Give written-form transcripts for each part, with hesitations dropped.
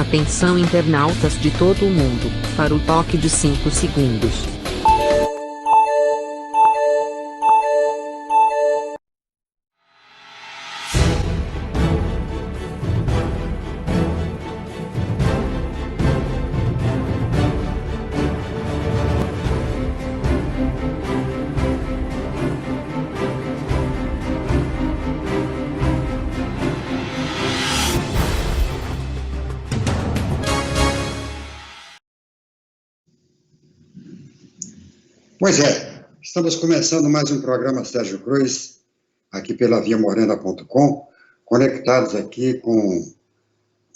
Atenção internautas de todo o mundo, para o toque de 5 segundos. Pois é, estamos começando mais um programa Sérgio Cruz, aqui pela viamorena.com, conectados aqui com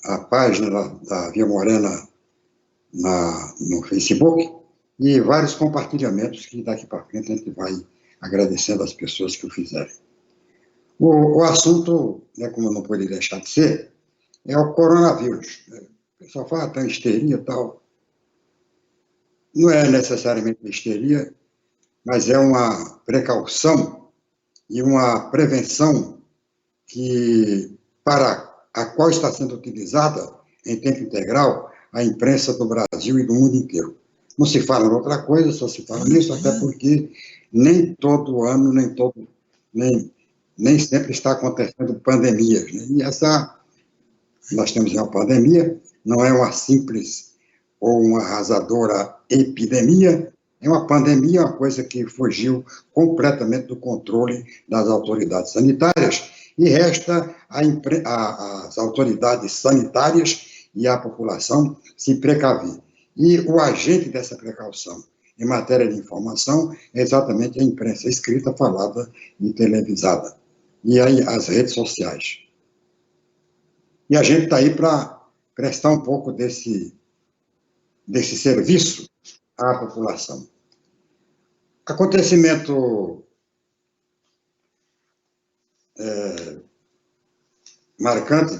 a página da Via Morena no Facebook e vários compartilhamentos que daqui para frente a gente vai agradecendo as pessoas que o fizerem. O assunto, né, como não poderia deixar de ser, é o coronavírus. O pessoal fala, tem histeria e tal. Não é necessariamente histeria, mas é uma precaução e uma prevenção para a qual está sendo utilizada em tempo integral a imprensa do Brasil e do mundo inteiro. Não se fala em outra coisa, só se fala nisso, até porque nem todo ano, nem sempre está acontecendo pandemias, né? E nós temos uma pandemia, não é uma simples ou uma arrasadora epidemia, é uma pandemia, uma coisa que fugiu completamente do controle das autoridades sanitárias e resta às autoridades sanitárias e à população se precaver. E o agente dessa precaução em matéria de informação é exatamente a imprensa escrita, falada e televisada. E aí as redes sociais. E a gente está aí para prestar um pouco desse serviço à população. Acontecimento marcante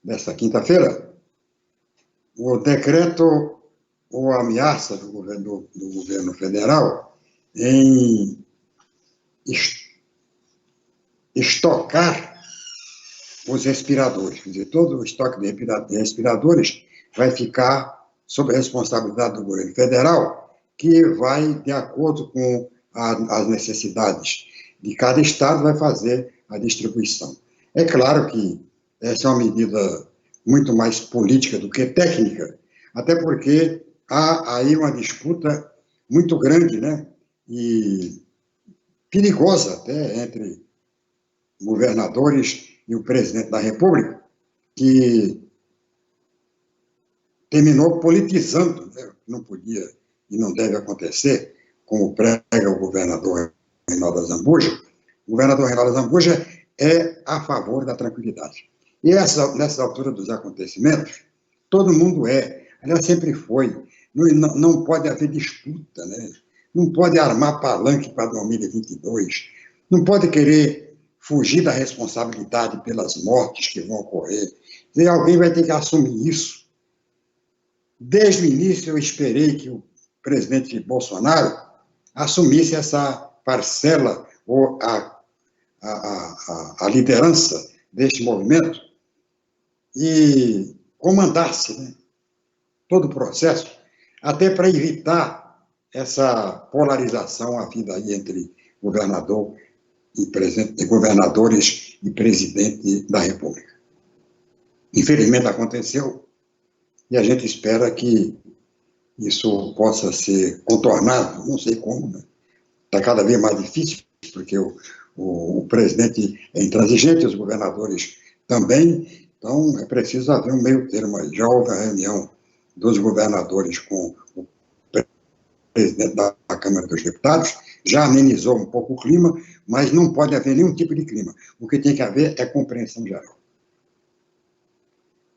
dessa quinta-feira, o decreto ou ameaça do governo federal em estocar os respiradores, quer dizer, todo o estoque de respiradores vai ficar sob a responsabilidade do governo federal, que vai, de acordo com as necessidades de cada estado, vai fazer a distribuição. É claro que essa é uma medida muito mais política do que técnica, até porque há aí uma disputa muito grande, né, e perigosa até entre governadores e o presidente da República, que terminou politizando, né, não podia e não deve acontecer, como prega o governador Reinaldo Azambuja. O governador Reinaldo Azambuja é a favor da tranquilidade. E nessa altura dos acontecimentos, todo mundo aliás, sempre foi. Não pode haver disputa, né? Não pode armar palanque para 2022, não pode querer fugir da responsabilidade pelas mortes que vão ocorrer. E alguém vai ter que assumir isso. Desde o início, eu esperei que o presidente Bolsonaro assumisse essa parcela ou a liderança deste movimento e comandasse, né, todo o processo, até para evitar essa polarização havida aí entre governador e governadores e presidente da República. Infelizmente aconteceu e a gente espera que isso possa ser contornado, não sei como, né? Está cada vez mais difícil, porque o presidente é intransigente, os governadores também, então é preciso haver um meio termo aí. Já houve a reunião dos governadores com o presidente da Câmara dos Deputados, já amenizou um pouco o clima, mas não pode haver nenhum tipo de clima. O que tem que haver é compreensão geral.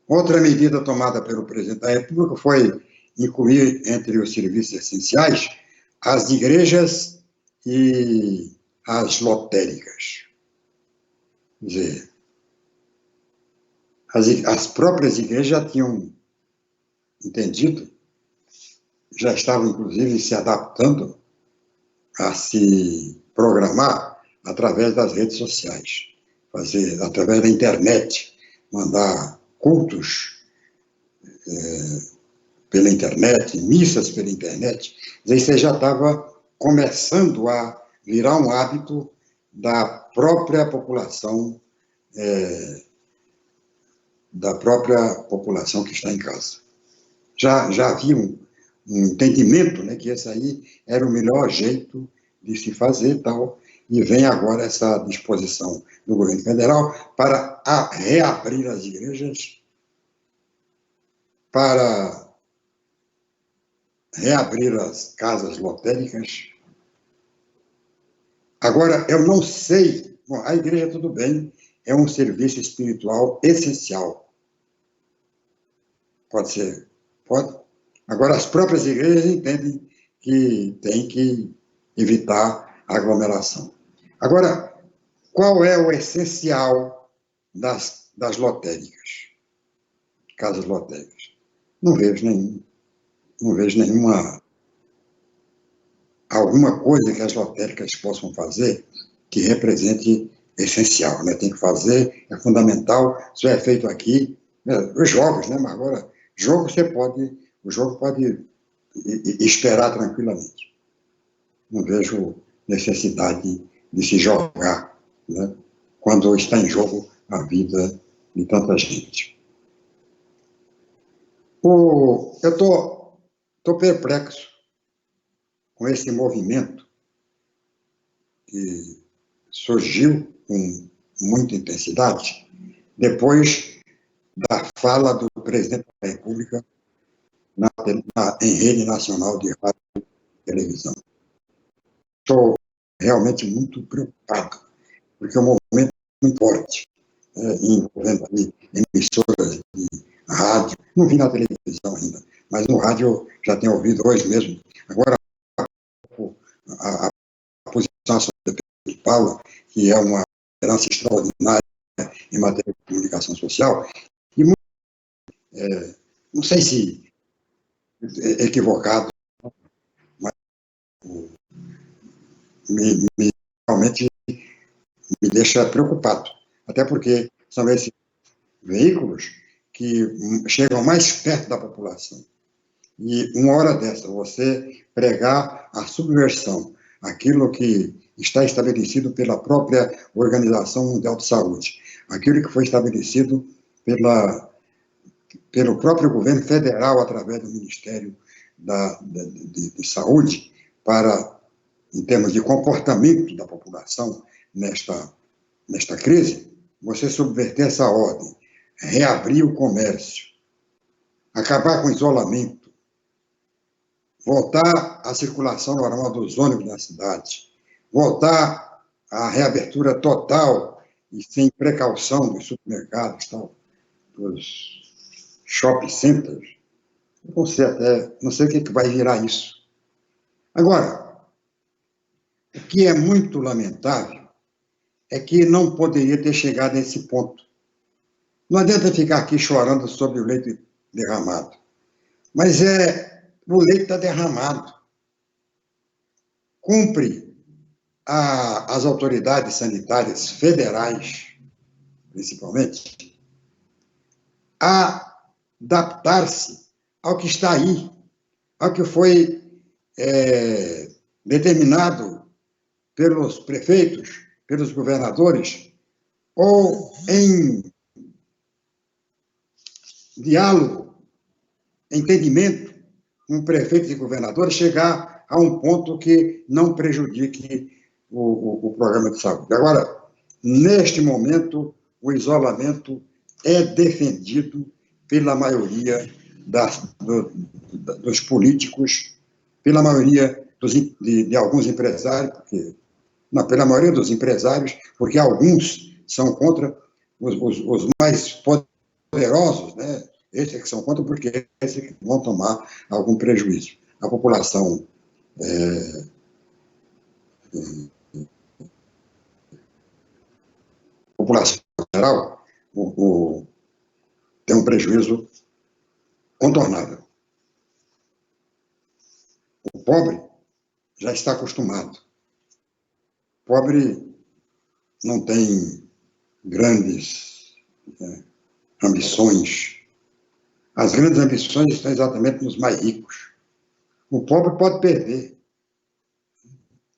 Outra medida tomada pelo presidente da República foi incluir entre os serviços essenciais as igrejas e as lotéricas. Quer dizer, as próprias igrejas já tinham entendido, já estavam, inclusive, se adaptando a se programar através das redes sociais, através da internet, mandar cultos pela internet, missas pela internet, isso já estava começando a virar um hábito da própria população, que está em casa. Já havia um entendimento, né, que esse aí era o melhor jeito de se fazer tal, e vem agora essa disposição do governo federal para reabrir as igrejas, para reabrir as casas lotéricas. Agora, eu não sei, bom, a igreja, tudo bem, é um serviço espiritual essencial. Pode ser, pode. Agora, as próprias igrejas entendem que tem que evitar a aglomeração. Agora, qual é o essencial das lotéricas, casas lotéricas? Não vejo alguma coisa que as lotéricas possam fazer que represente essencial, né? Tem que fazer, é fundamental, isso é feito aqui, né? Os jogos, né? Mas agora, o jogo pode esperar tranquilamente. Não vejo necessidade de se jogar, né? Quando está em jogo a vida de tanta gente. Eu estou perplexo com esse movimento que surgiu com muita intensidade depois da fala do presidente da República em rede nacional de rádio e televisão. Estou realmente muito preocupado, porque o movimento é muito forte, envolvendo ali emissoras de rádio. Não vi na televisão ainda, mas no rádio eu já tenho ouvido hoje mesmo. Agora, a posição de Paula, que é uma liderança extraordinária em matéria de comunicação social, e não sei se equivocado, mas realmente me deixa preocupado, até porque são esses veículos que chegam mais perto da população. E uma hora dessa, você pregar a subversão, aquilo que está estabelecido pela própria Organização Mundial de Saúde, aquilo que foi estabelecido pelo próprio governo federal, através do Ministério de Saúde, em termos de comportamento da população nesta crise, você subverter essa ordem, reabrir o comércio, acabar com o isolamento, voltar à circulação normal dos ônibus na cidade, voltar à reabertura total e sem precaução dos supermercados, dos shopping centers. Não sei o que vai virar isso. Agora, o que é muito lamentável é que não poderia ter chegado a esse ponto. Não adianta ficar aqui chorando sobre o leite derramado. Mas o leite está derramado. Cumpre as autoridades sanitárias federais, principalmente, a adaptar-se ao que está aí, ao que foi determinado pelos prefeitos, pelos governadores, ou em diálogo, entendimento com prefeitos e governadores, chegar a um ponto que não prejudique o programa de saúde. Agora, neste momento, o isolamento é defendido pela maioria dos políticos, pela maioria de alguns empresários, pela maioria dos empresários, porque alguns são contra, os mais poderosos, né? Esses que são contra, porque esses que vão tomar algum prejuízo. A população geral tem um prejuízo contornável. O pobre já está acostumado. O pobre não tem grandes ambições As grandes ambições estão exatamente nos mais ricos. O pobre pode perder.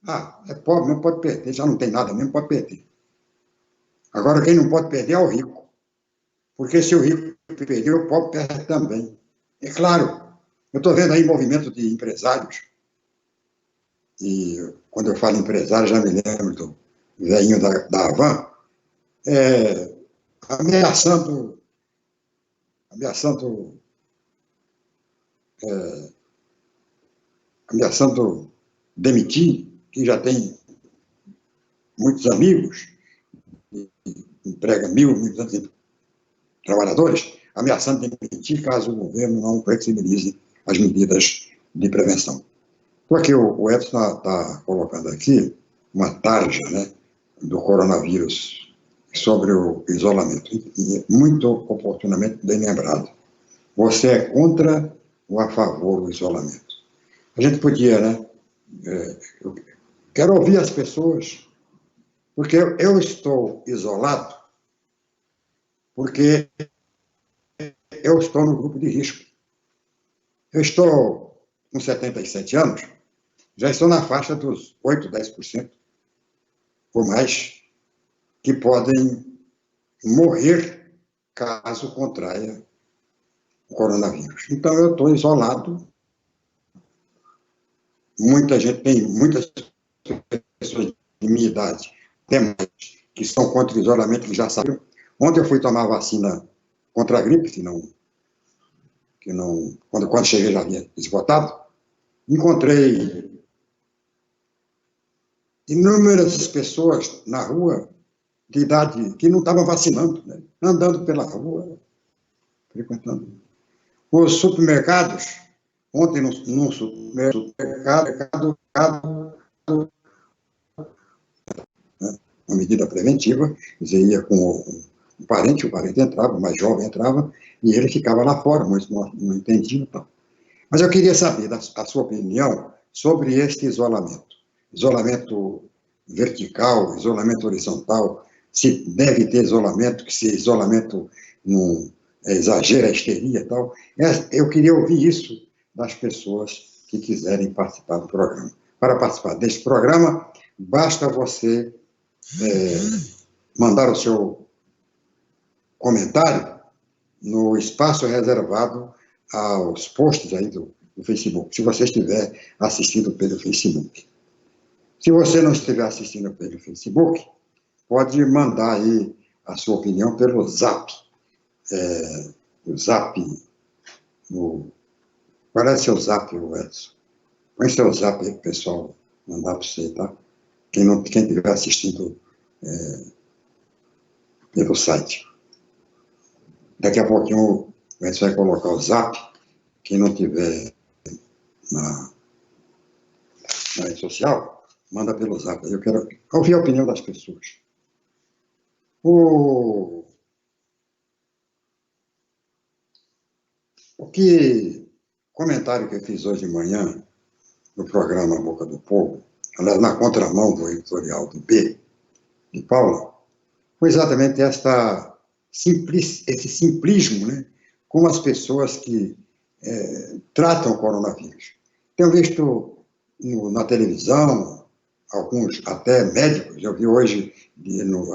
Ah, é pobre, não pode perder, já não tem nada mesmo, pode perder. Agora, quem não pode perder é o rico. Porque se o rico perder, o pobre perde também. É claro, eu estou vendo aí movimento de empresários, e quando eu falo empresário, já me lembro do velhinho da Havan, ameaçando, ameaçando, ameaçando demitir, que já tem muitos amigos, emprega 1.200 trabalhadores, ameaçando demitir caso o governo não flexibilize as medidas de prevenção. Porque o Edson está colocando aqui uma tarja, né, do coronavírus sobre o isolamento, e muito oportunamente bem lembrado. Você é contra ou a favor do isolamento? A gente podia, né? Eu quero ouvir as pessoas, porque eu estou isolado, porque eu estou no grupo de risco. Eu estou com 77 anos, já estou na faixa dos 8, 10%, ou mais, que podem morrer caso contraia o coronavírus. Então, eu estou isolado. Muita gente tem, muitas pessoas de minha idade, que são contra o isolamento, que já sabiam. Ontem eu fui tomar a vacina contra a gripe, quando cheguei já havia esgotado. Encontrei inúmeras pessoas na rua de idade que não estavam vacinando, né? Andando pela rua, frequentando. Os supermercados, ontem num supermercado, né, uma medida preventiva, você ia com um parente, o parente entrava, o mais jovem entrava, e ele ficava lá fora, mas não entendia e tal. Mas eu queria saber a sua opinião sobre este isolamento. Isolamento vertical, isolamento horizontal, se deve ter isolamento, que se isolamento não exagera a histeria e tal. Eu queria ouvir isso das pessoas que quiserem participar do programa. Para participar deste programa, basta você mandar o seu comentário no espaço reservado aos posts aí do Facebook, se você estiver assistindo pelo Facebook. Se você não estiver assistindo pelo Facebook, pode mandar aí a sua opinião pelo Zap. O Zap, qual é seu Zap, Edson? Põe seu Zap aí, pessoal, mandar para você, tá? Quem estiver assistindo pelo site. Daqui a pouquinho a gente vai colocar o Zap. Quem não tiver na rede social, manda pelo Zap. Eu quero ouvir a opinião das pessoas. O comentário que eu fiz hoje de manhã no programa Boca do Povo, aliás, na contramão do editorial do B, de Paula, foi exatamente esse simplismo, né, com as pessoas que tratam o coronavírus. Tenho visto na televisão, alguns até médicos, eu vi hoje,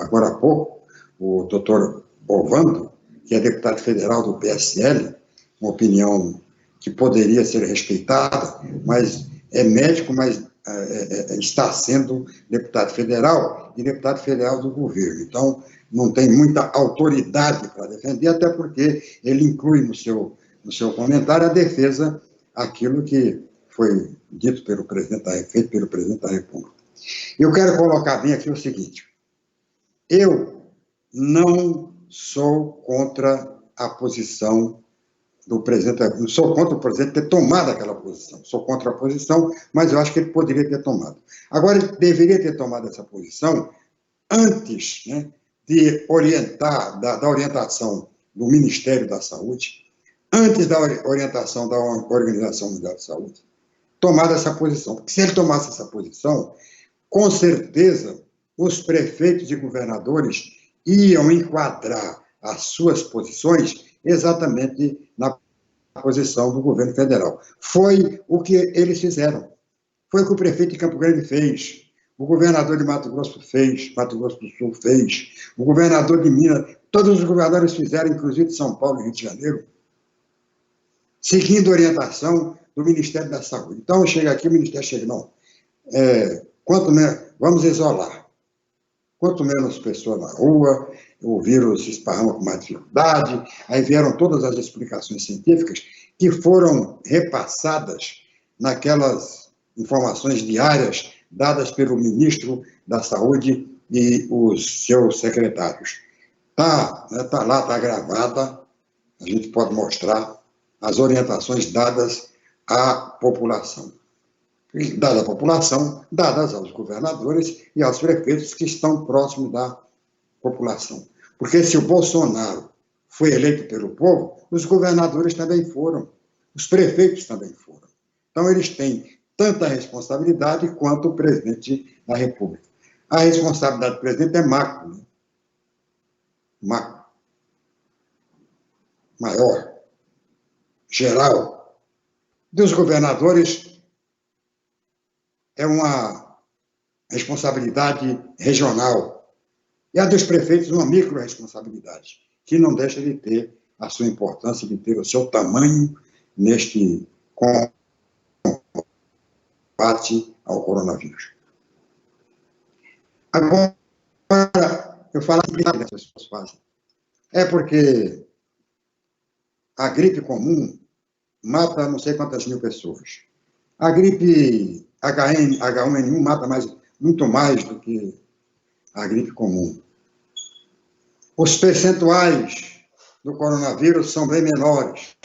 agora há pouco, o doutor Bovando, que é deputado federal do PSL, uma opinião que poderia ser respeitada, mas é médico, mas está sendo deputado federal e deputado federal do governo. Então, não tem muita autoridade para defender, até porque ele inclui no seu comentário a defesa aquilo que foi dito pelo presidente, feito pelo presidente da República. Eu quero colocar bem aqui o seguinte: eu não sou contra a posição do presidente, não sou contra o presidente ter tomado aquela posição, sou contra a posição, mas eu acho que ele poderia ter tomado. Agora, ele deveria ter tomado essa posição antes, né, de orientar, da orientação do Ministério da Saúde, antes da orientação da Organização Mundial de Saúde, tomar essa posição. Porque se ele tomasse essa posição, com certeza os prefeitos e governadores iam enquadrar as suas posições exatamente na posição do governo federal. Foi o que eles fizeram. Foi o que o prefeito de Campo Grande fez. O governador de Mato Grosso fez, Mato Grosso do Sul fez, o governador de Minas, todos os governadores fizeram, inclusive de São Paulo e Rio de Janeiro, seguindo a orientação do Ministério da Saúde. Então, chega aqui, o Ministério chega, não, vamos isolar. Quanto menos pessoas na rua, o vírus se esparrama com mais dificuldade, aí vieram todas as explicações científicas que foram repassadas naquelas informações diárias dadas pelo ministro da Saúde e os seus secretários. Tá lá, está gravada, a gente pode mostrar as orientações dadas à população. E, dada à população, dadas aos governadores e aos prefeitos que estão próximos da população. Porque se o Bolsonaro foi eleito pelo povo, os governadores também foram, os prefeitos também foram. Então, eles têm tanta responsabilidade quanto o presidente da República. A responsabilidade do presidente é macro, né? Macro. Maior. Geral. Dos governadores é uma responsabilidade regional. E a dos prefeitos uma micro-responsabilidade, que não deixa de ter a sua importância, de ter o seu tamanho neste combate ao coronavírus. Agora, eu falo que as pessoas fazem. É porque a gripe comum mata não sei quantas mil pessoas. A gripe H1N1 mata muito mais do que a gripe comum. Os percentuais do coronavírus são bem menores.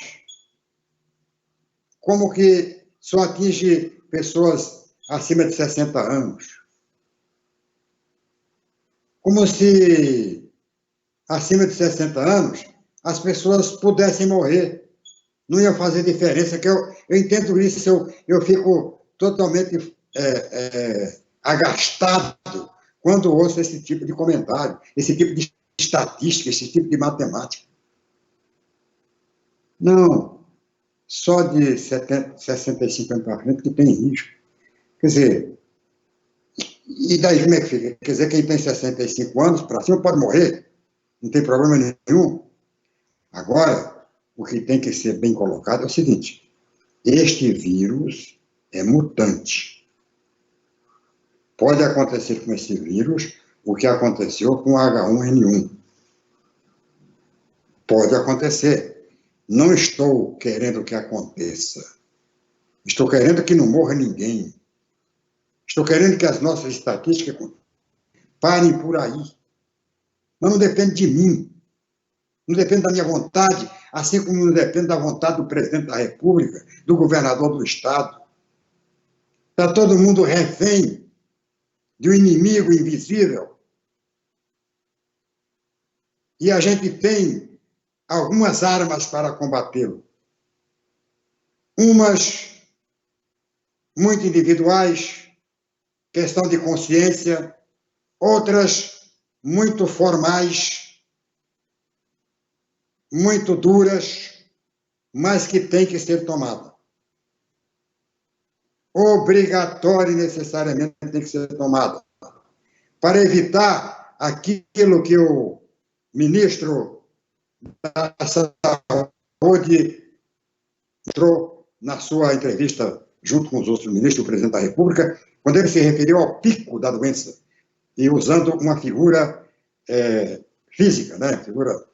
Como que só atinge pessoas acima de 60 anos? Como se acima de 60 anos as pessoas pudessem morrer. Não ia fazer diferença, que eu entendo isso, eu fico totalmente agastado quando ouço esse tipo de comentário, esse tipo de estatística, esse tipo de matemática. Não, só de 65 anos para frente que tem risco. Quer dizer, e daí como é que fica? Quer dizer, quem tem 65 anos para cima pode morrer, não tem problema nenhum. Agora, o que tem que ser bem colocado é o seguinte: este vírus é mutante. Pode acontecer com esse vírus o que aconteceu com o H1N1. Pode acontecer. Não estou querendo que aconteça. Estou querendo que não morra ninguém. Estou querendo que as nossas estatísticas parem por aí. Mas não depende de mim. Não depende da minha vontade, assim como não depende da vontade do presidente da República, do governador do Estado. Está todo mundo refém de um inimigo invisível. E a gente tem algumas armas para combatê-lo. Umas muito individuais, questão de consciência, outras muito formais, muito duras, mas que tem que ser tomada. Obrigatória e necessariamente tem que ser tomada. Para evitar aquilo que o ministro da Saúde entrou na sua entrevista junto com os outros ministros, o presidente da República, quando ele se referiu ao pico da doença, e usando uma figura física, né? Figura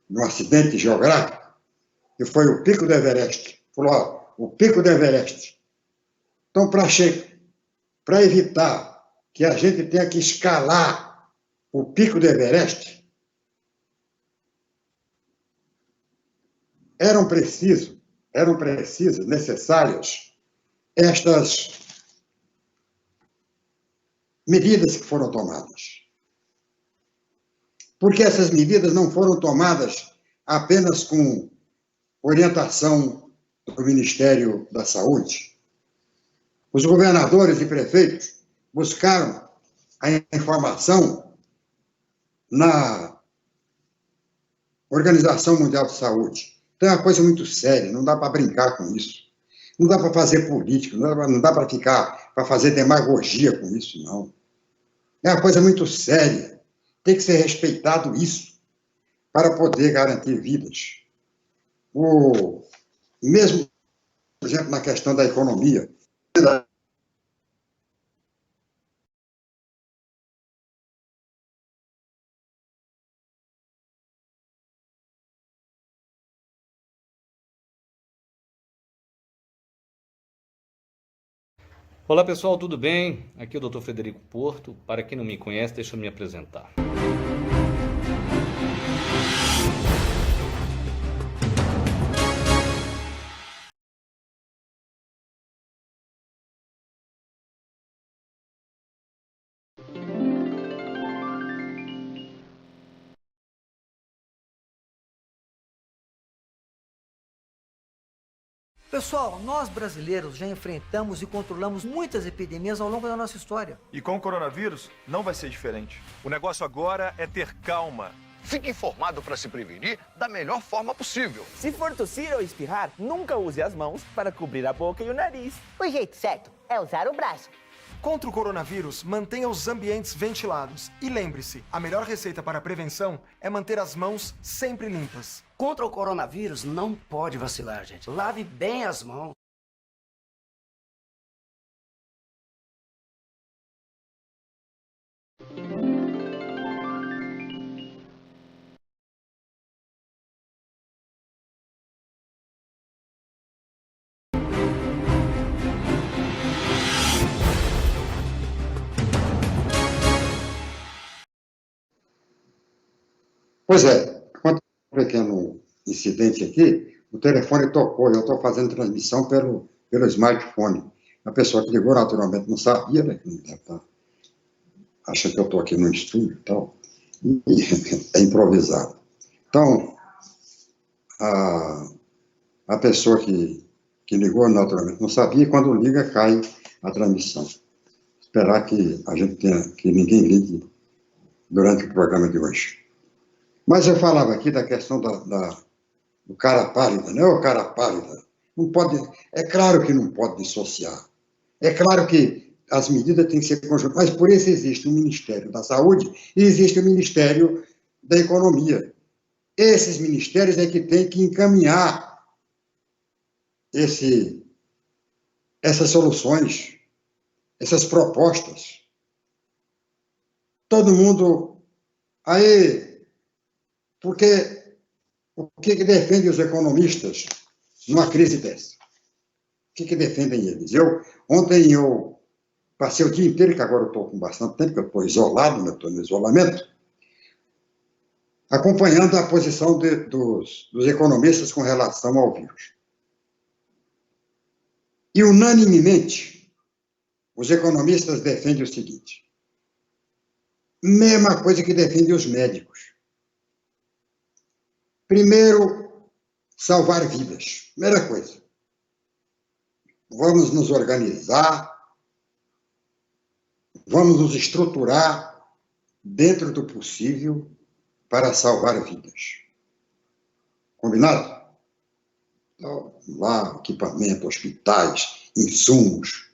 de um acidente geográfico, que foi o pico do Everest. Falou, ó, o pico do Everest. Então, para evitar que a gente tenha que escalar o pico do Everest, eram precisas, necessárias, estas medidas que foram tomadas. Porque essas medidas não foram tomadas apenas com orientação do Ministério da Saúde. Os governadores e prefeitos buscaram a informação na Organização Mundial de Saúde, Então é uma coisa muito séria, não dá para brincar com isso. Não dá para fazer política, não dá para fazer demagogia com isso, não. É uma coisa muito séria. Tem que ser respeitado isso para poder garantir vidas. Mesmo, por exemplo, na questão da economia. Olá pessoal, tudo bem? Aqui é o Dr. Frederico Porto. Para quem não me conhece, deixa eu me apresentar. Pessoal, nós brasileiros já enfrentamos e controlamos muitas epidemias ao longo da nossa história. E com o coronavírus, não vai ser diferente. O negócio agora é ter calma. Fique informado para se prevenir da melhor forma possível. Se for tossir ou espirrar, nunca use as mãos para cobrir a boca e o nariz. O jeito certo é usar o braço. Contra o coronavírus, mantenha os ambientes ventilados. E lembre-se, a melhor receita para a prevenção é manter as mãos sempre limpas. Contra o coronavírus, não pode vacilar, gente. Lave bem as mãos. Pois é, aconteceu um pequeno incidente aqui, o telefone tocou, eu estou fazendo transmissão pelo smartphone. A pessoa que ligou, naturalmente, não sabia, né, que não deve estar, acha que eu estou aqui no estúdio e tal, e é improvisado. Então, a pessoa que ligou, naturalmente, não sabia, e quando liga, cai a transmissão. Esperar que a gente tenha, que ninguém ligue durante o programa de hoje. Mas eu falava aqui da questão do cara pálida, né? O cara pálida. Não pode, é claro que não pode dissociar. É claro que as medidas têm que ser conjuntas, mas por isso existe o Ministério da Saúde e existe o Ministério da Economia. Esses ministérios é que têm que encaminhar essas soluções, essas propostas. Todo mundo... Aí, porque o que defende os economistas numa crise dessa? O que defendem eles? Ontem eu passei o dia inteiro, que agora eu estou com bastante tempo, que eu estou isolado, né, estou no isolamento, acompanhando a posição dos economistas com relação ao vírus. E, unanimemente, os economistas defendem o seguinte: mesma coisa que defendem os médicos. Primeiro, salvar vidas. Primeira coisa. Vamos nos organizar, vamos nos estruturar dentro do possível para salvar vidas. Combinado? Então, lá, equipamento, hospitais, insumos,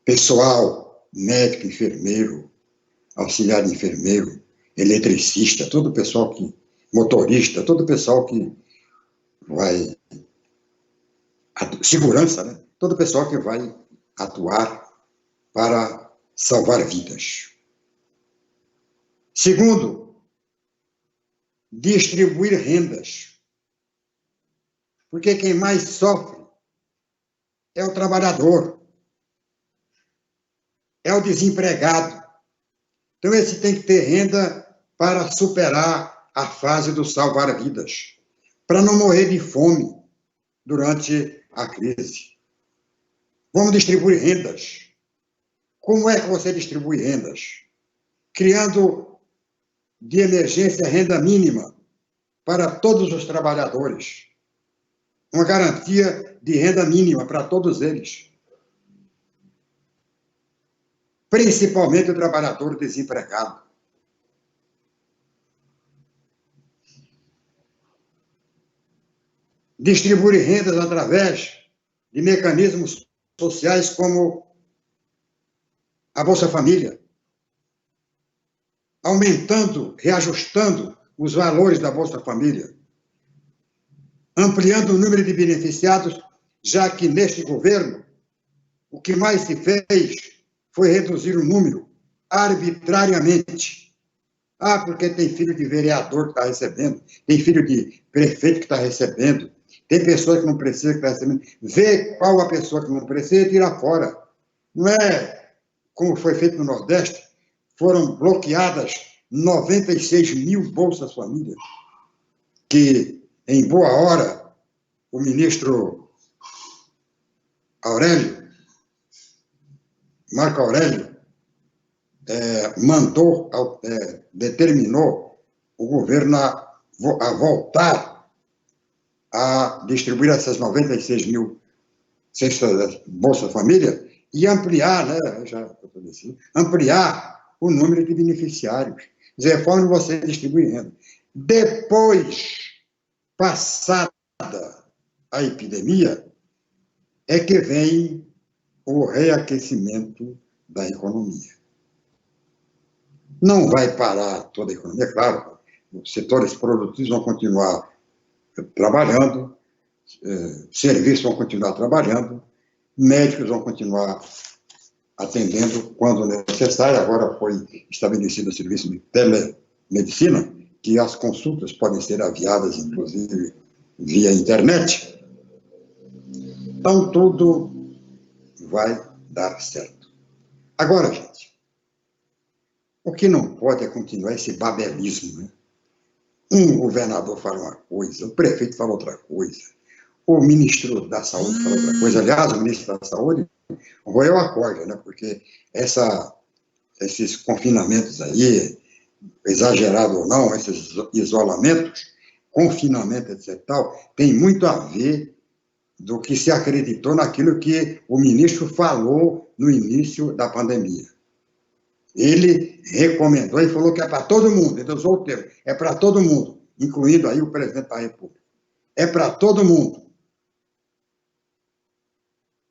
pessoal, médico, enfermeiro, auxiliar de enfermeiro, eletricista, todo o pessoal que... motorista, todo o pessoal que vai... segurança, né? Todo o pessoal que vai atuar para salvar vidas. Segundo, distribuir rendas. Porque quem mais sofre é o trabalhador, é o desempregado. Então, esse tem que ter renda para superar a fase do salvar vidas, para não morrer de fome durante a crise. Vamos distribuir rendas. Como é que você distribui rendas? Criando de emergência renda mínima para todos os trabalhadores. Uma garantia de renda mínima para todos eles. Principalmente o trabalhador desempregado. distribuir rendas através de mecanismos sociais como a Bolsa Família, aumentando, reajustando os valores da Bolsa Família, ampliando o número de beneficiados, já que neste governo o que mais se fez foi reduzir o número arbitrariamente. Ah, porque tem filho de vereador que está recebendo, tem filho de prefeito que está recebendo, tem pessoa que não precisa que está recebendo. Vê qual a pessoa que não precisa e tira fora. Não é como foi feito no Nordeste, foram bloqueadas 96 mil Bolsas Família, que, em boa hora, o ministro Marco Aurélio, determinou o governo a voltar a distribuir essas 96 mil cestas Bolsa Família e ampliar, né, ampliar o número de beneficiários. Quer dizer, forma de você distribuir renda. Depois, passada a epidemia, é que vem o reaquecimento da economia. Não vai parar toda a economia, claro, os setores produtivos vão continuar trabalhando, serviços vão continuar trabalhando, médicos vão continuar atendendo quando necessário. Agora foi estabelecido o serviço de telemedicina, que as consultas podem ser aviadas, inclusive, via internet. Então, tudo vai dar certo. Agora, gente, o que não pode é continuar esse babelismo, né? Um governador fala uma coisa, o prefeito fala outra coisa, o ministro da Saúde fala outra coisa. Aliás, o ministro da Saúde roeu a corda, né? Porque esses confinamentos aí, exagerado ou não, esses isolamentos, confinamento, etc. tal, tem muito a ver do que se acreditou naquilo que o ministro falou no início da pandemia. Ele recomendou e falou que é para todo mundo, ele usou o termo, é para todo mundo, incluindo aí o presidente da República. É para todo mundo.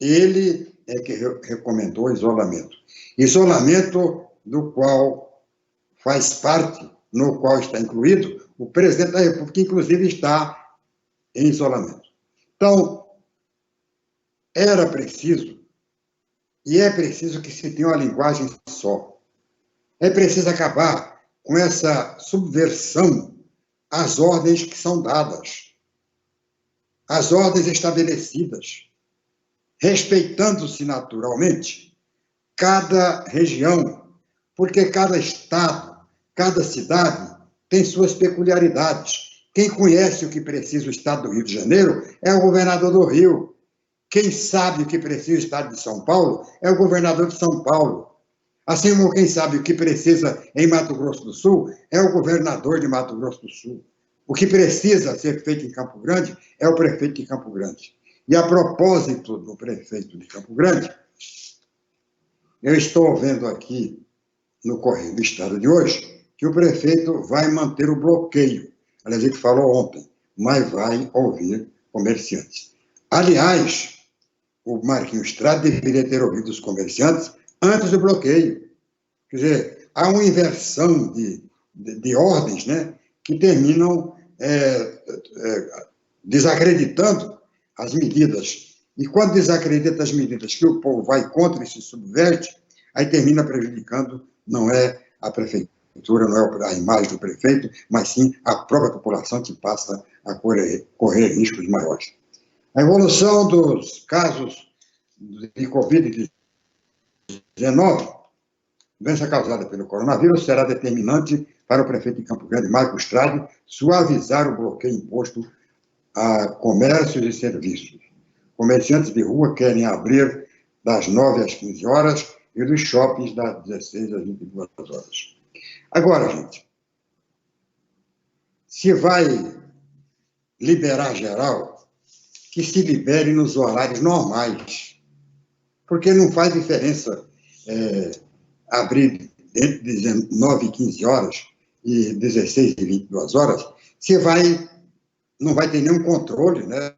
Ele é que recomendou o isolamento. Isolamento do qual faz parte, no qual está incluído, o presidente da República, que inclusive está em isolamento. Então, era preciso, e é preciso que se tenha uma linguagem só. É preciso acabar com essa subversão às ordens que são dadas, às ordens estabelecidas, respeitando-se naturalmente cada região, porque cada estado, cada cidade tem suas peculiaridades. Quem conhece o que precisa o estado do Rio de Janeiro é o governador do Rio. Quem sabe o que precisa o estado de São Paulo é o governador de São Paulo. Assim como quem sabe o que precisa em Mato Grosso do Sul é o governador de Mato Grosso do Sul. O que precisa ser feito em Campo Grande é o prefeito de Campo Grande. E a propósito do prefeito de Campo Grande, eu estou vendo aqui no Correio do Estado de hoje que o prefeito vai manter o bloqueio. Aliás, ele falou ontem, mas vai ouvir comerciantes. Aliás, o Marquinhos Estrada deveria ter ouvido os comerciantes antes do bloqueio. Quer dizer, há uma inversão de ordens, né, que terminam desacreditando as medidas. E quando desacredita as medidas que o povo vai contra e se subverte, aí termina prejudicando, não é a prefeitura, não é a imagem do prefeito, mas sim a própria população que passa a correr riscos maiores. A evolução dos casos de Covid-19, doença causada pelo coronavírus, será determinante para o prefeito de Campo Grande, Marco Estrada, suavizar o bloqueio imposto a comércios e serviços. Comerciantes de rua querem abrir das 9 às 15 horas e dos shoppings das 16 às 22 horas. Agora, gente, se vai liberar geral, que se libere nos horários normais, porque não faz diferença abrir entre 19 e 15 horas e 16 e 22 horas, não vai ter nenhum controle, né,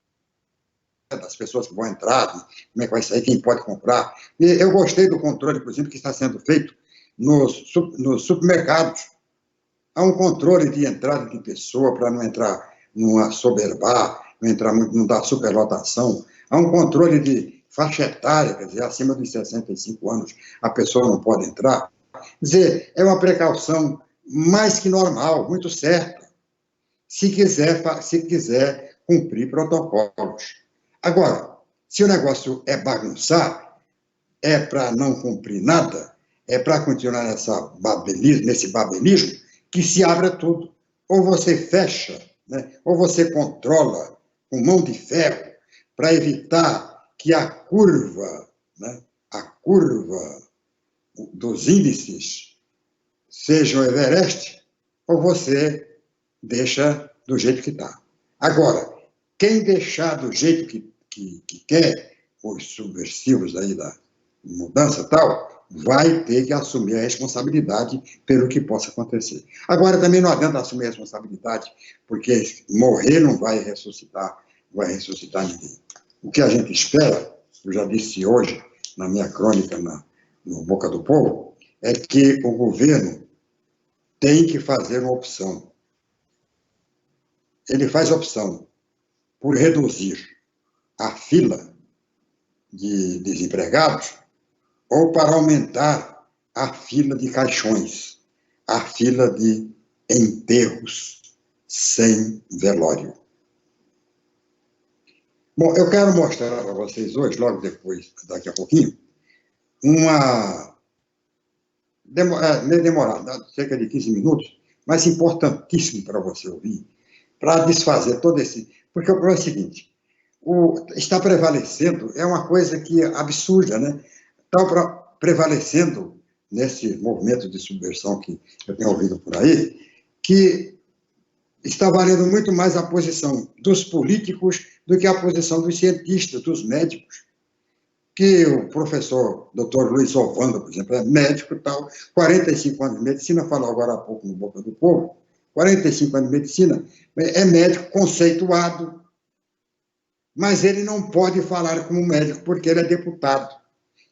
das pessoas que vão entrar, como é que vai sair, quem pode comprar. E eu gostei do controle, por exemplo, que está sendo feito nos supermercados. Há um controle de entrada de pessoa para não entrar numa soberbar, não dar superlotação. Há um controle de faixa etária, quer dizer, acima dos 65 anos a pessoa não pode entrar. Quer dizer, é uma precaução mais que normal, muito certa, se quiser cumprir protocolos. Agora, se o negócio é bagunçar, é para não cumprir nada, é para continuar nesse babelismo, que se abra tudo. Ou você fecha, né? Ou você controla com mão de ferro para evitar que a curva dos índices seja o Everest, ou você deixa do jeito que está. Agora, quem deixar do jeito que quer, os subversivos aí da mudança e tal, vai ter que assumir a responsabilidade pelo que possa acontecer. Agora, também não adianta assumir a responsabilidade, porque morrer não vai ressuscitar ninguém. O que a gente espera, eu já disse hoje na minha crônica no Boca do Povo, é que o governo tem que fazer uma opção. Ele faz opção por reduzir a fila de desempregados ou para aumentar a fila de caixões, a fila de enterros sem velório. Bom, eu quero mostrar para vocês hoje, logo depois, daqui a pouquinho, meio demorado, cerca de 15 minutos, mas importantíssimo para você ouvir, para desfazer todo esse... Porque o problema é o seguinte, está prevalecendo, é uma coisa que é absurda, né? Está prevalecendo nesse movimento de subversão que eu tenho ouvido por aí, que está valendo muito mais a posição dos políticos do que a posição dos cientistas, dos médicos. Que o professor Dr. Luiz Ovando, por exemplo, é médico e tal, 45 anos de medicina, falou agora há pouco no Boca do Povo, 45 anos de medicina, é médico conceituado, mas ele não pode falar como médico porque ele é deputado.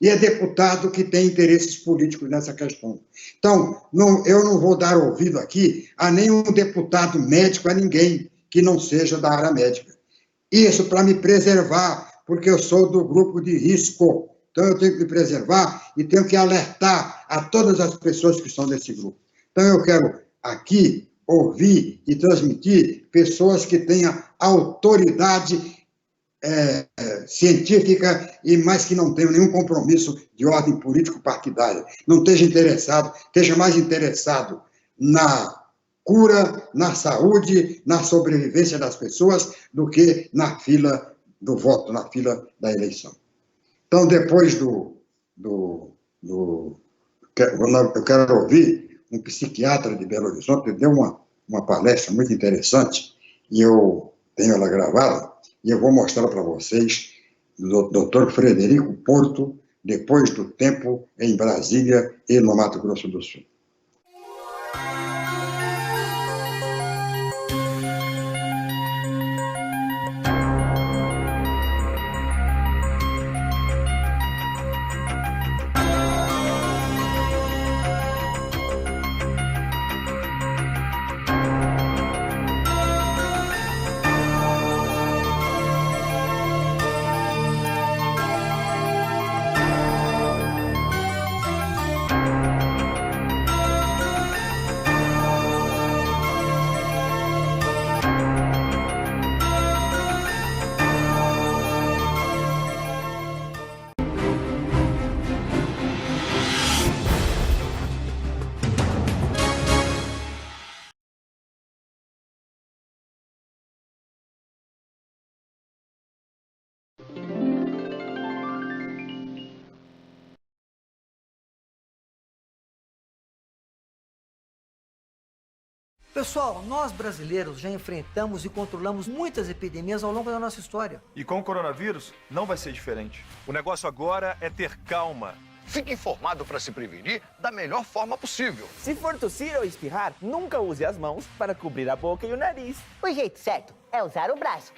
E é deputado que tem interesses políticos nessa questão. Então, eu não vou dar ouvido aqui a nenhum deputado médico, a ninguém que não seja da área médica. Isso para me preservar, porque eu sou do grupo de risco. Então, eu tenho que me preservar e tenho que alertar a todas as pessoas que estão nesse grupo. Então, eu quero aqui ouvir e transmitir pessoas que tenham autoridade científica e mais que não tenham nenhum compromisso de ordem político-partidária. Não esteja mais interessado na cura, na saúde, na sobrevivência das pessoas, do que na fila do voto, na fila da eleição. Então, depois eu quero ouvir um psiquiatra de Belo Horizonte, que deu uma palestra muito interessante, e eu tenho ela gravada, e eu vou mostrar para vocês do Dr. Frederico Porto, depois do tempo em Brasília e no Mato Grosso do Sul. Pessoal, nós brasileiros já enfrentamos e controlamos muitas epidemias ao longo da nossa história. E com o coronavírus, não vai ser diferente. O negócio agora é ter calma. Fique informado para se prevenir da melhor forma possível. Se for tossir ou espirrar, nunca use as mãos para cobrir a boca e o nariz. O jeito certo é usar o braço.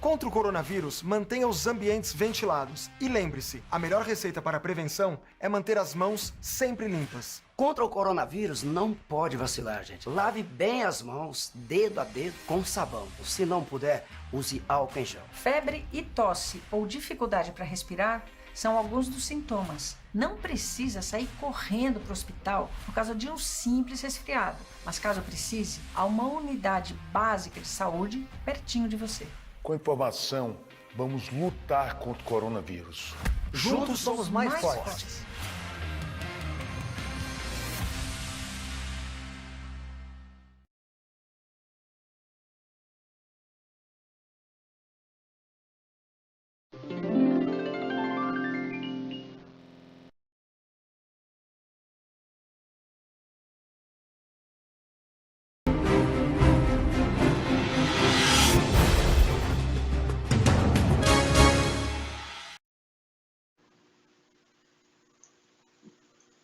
Contra o coronavírus, mantenha os ambientes ventilados. E lembre-se, a melhor receita para a prevenção é manter as mãos sempre limpas. Contra o coronavírus, não pode vacilar, gente. Lave bem as mãos, dedo a dedo, com sabão. Se não puder, use álcool em gel. Febre e tosse ou dificuldade para respirar são alguns dos sintomas. Não precisa sair correndo para o hospital por causa de um simples resfriado. Mas caso precise, há uma unidade básica de saúde pertinho de você. Com informação, vamos lutar contra o coronavírus. Juntos somos mais fortes.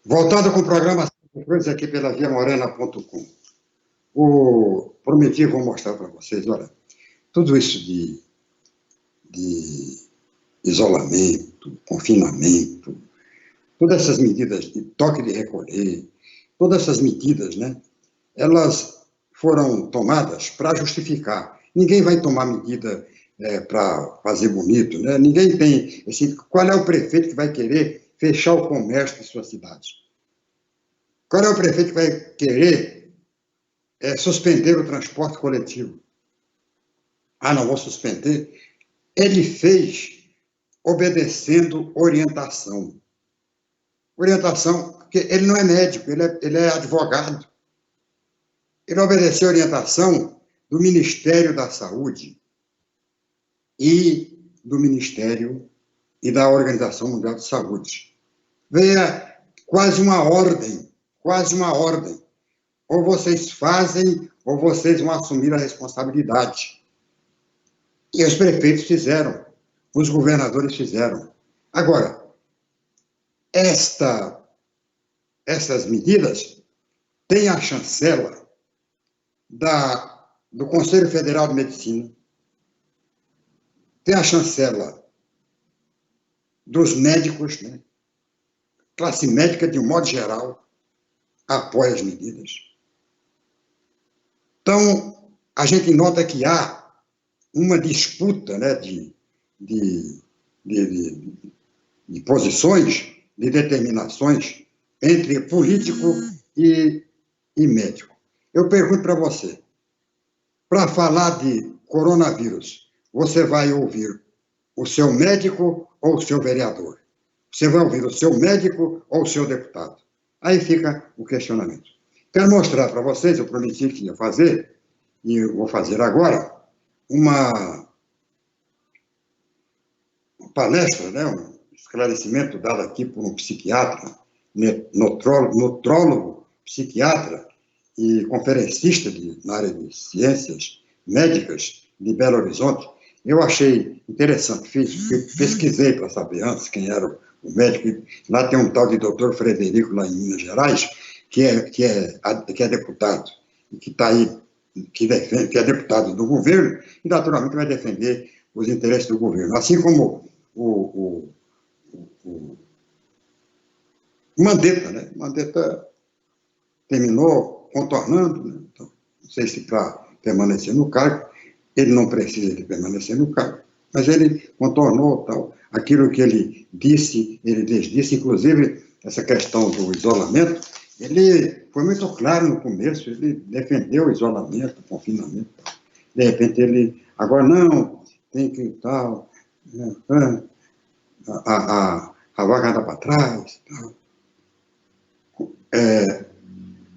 Voltando com o programa aqui pela viamorena.com. Prometi, vou mostrar para vocês, olha, tudo isso de isolamento, confinamento, todas essas medidas de toque de recolher, todas essas medidas, né, elas foram tomadas para justificar. Ninguém vai tomar medida para fazer bonito, né? Ninguém tem, assim, qual é o prefeito que vai querer fechar o comércio de sua cidade? Qual é o prefeito que vai querer suspender o transporte coletivo? Ah, não vou suspender. Ele fez obedecendo orientação. Orientação, porque ele não é médico, ele é advogado. Ele obedeceu a orientação do Ministério da Saúde e do Ministério e da Organização Mundial de Saúde. Veja, quase uma ordem. Ou vocês fazem, ou vocês vão assumir a responsabilidade. E os prefeitos fizeram, os governadores fizeram. Agora, essas medidas têm a chancela do Conselho Federal de Medicina, tem a chancela dos médicos, né? Classe médica, de um modo geral, apoia as medidas. Então, a gente nota que há uma disputa, né, de posições, de determinações entre político e médico. Eu pergunto para você, para falar de coronavírus, você vai ouvir o seu médico ou o seu vereador? Você vai ouvir o seu médico ou o seu deputado? Aí fica o questionamento. Quero mostrar para vocês, eu prometi que ia fazer, e eu vou fazer agora, uma palestra, né, um esclarecimento dado aqui por um psiquiatra, nutrólogo, psiquiatra e conferencista na área de ciências médicas de Belo Horizonte. Eu achei interessante, pesquisei para saber antes quem era o médico. Lá tem um tal de doutor Frederico, lá em Minas Gerais, que é deputado, e que está aí, que é deputado do governo, e naturalmente vai defender os interesses do governo. Assim como o Mandetta, né? Mandetta terminou contornando, né? Então, não sei se para permanecer no cargo, ele não precisa de permanecer no cargo, mas ele contornou tal, aquilo que ele desdisse, inclusive essa questão do isolamento, ele foi muito claro no começo, ele defendeu o isolamento, o confinamento, de repente ele, agora não, tem que tal, a vaga anda para trás, tal.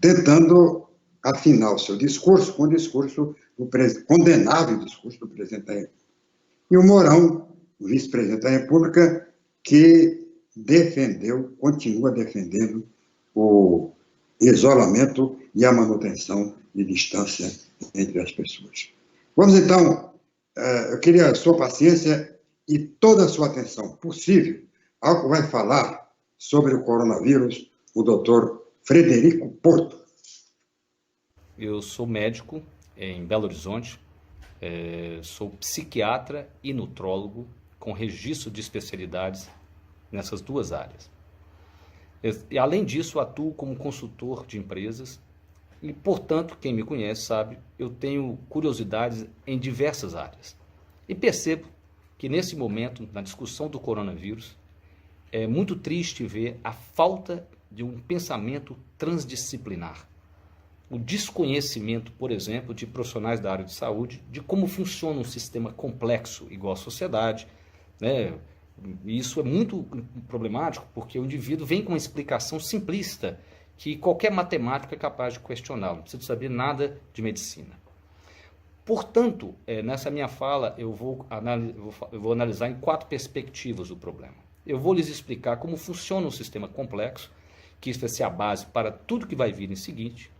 Tentando afinar o seu discurso com o discurso condenável discurso do presidente da República. E o Mourão, o vice-presidente da República, que continua defendendo o isolamento e a manutenção de distância entre as pessoas. Vamos então, eu queria a sua paciência e toda a sua atenção possível ao que vai falar sobre o coronavírus o doutor Frederico Porto. Eu sou médico em Belo Horizonte, Sou psiquiatra e nutrólogo com registro de especialidades nessas duas áreas. E, além disso, atuo como consultor de empresas e, portanto, quem me conhece sabe, eu tenho curiosidades em diversas áreas. E percebo que, nesse momento, na discussão do coronavírus, é muito triste ver a falta de um pensamento transdisciplinar. O desconhecimento, por exemplo, de profissionais da área de saúde, de como funciona um sistema complexo igual à sociedade, né? E isso é muito problemático, porque o indivíduo vem com uma explicação simplista, que qualquer matemático é capaz de questioná-lo, não precisa saber nada de medicina. Portanto, nessa minha fala, eu vou analisar em 4 perspectivas o problema. Eu vou lhes explicar como funciona um sistema complexo, que isso vai ser a base para tudo que vai vir em seguinte.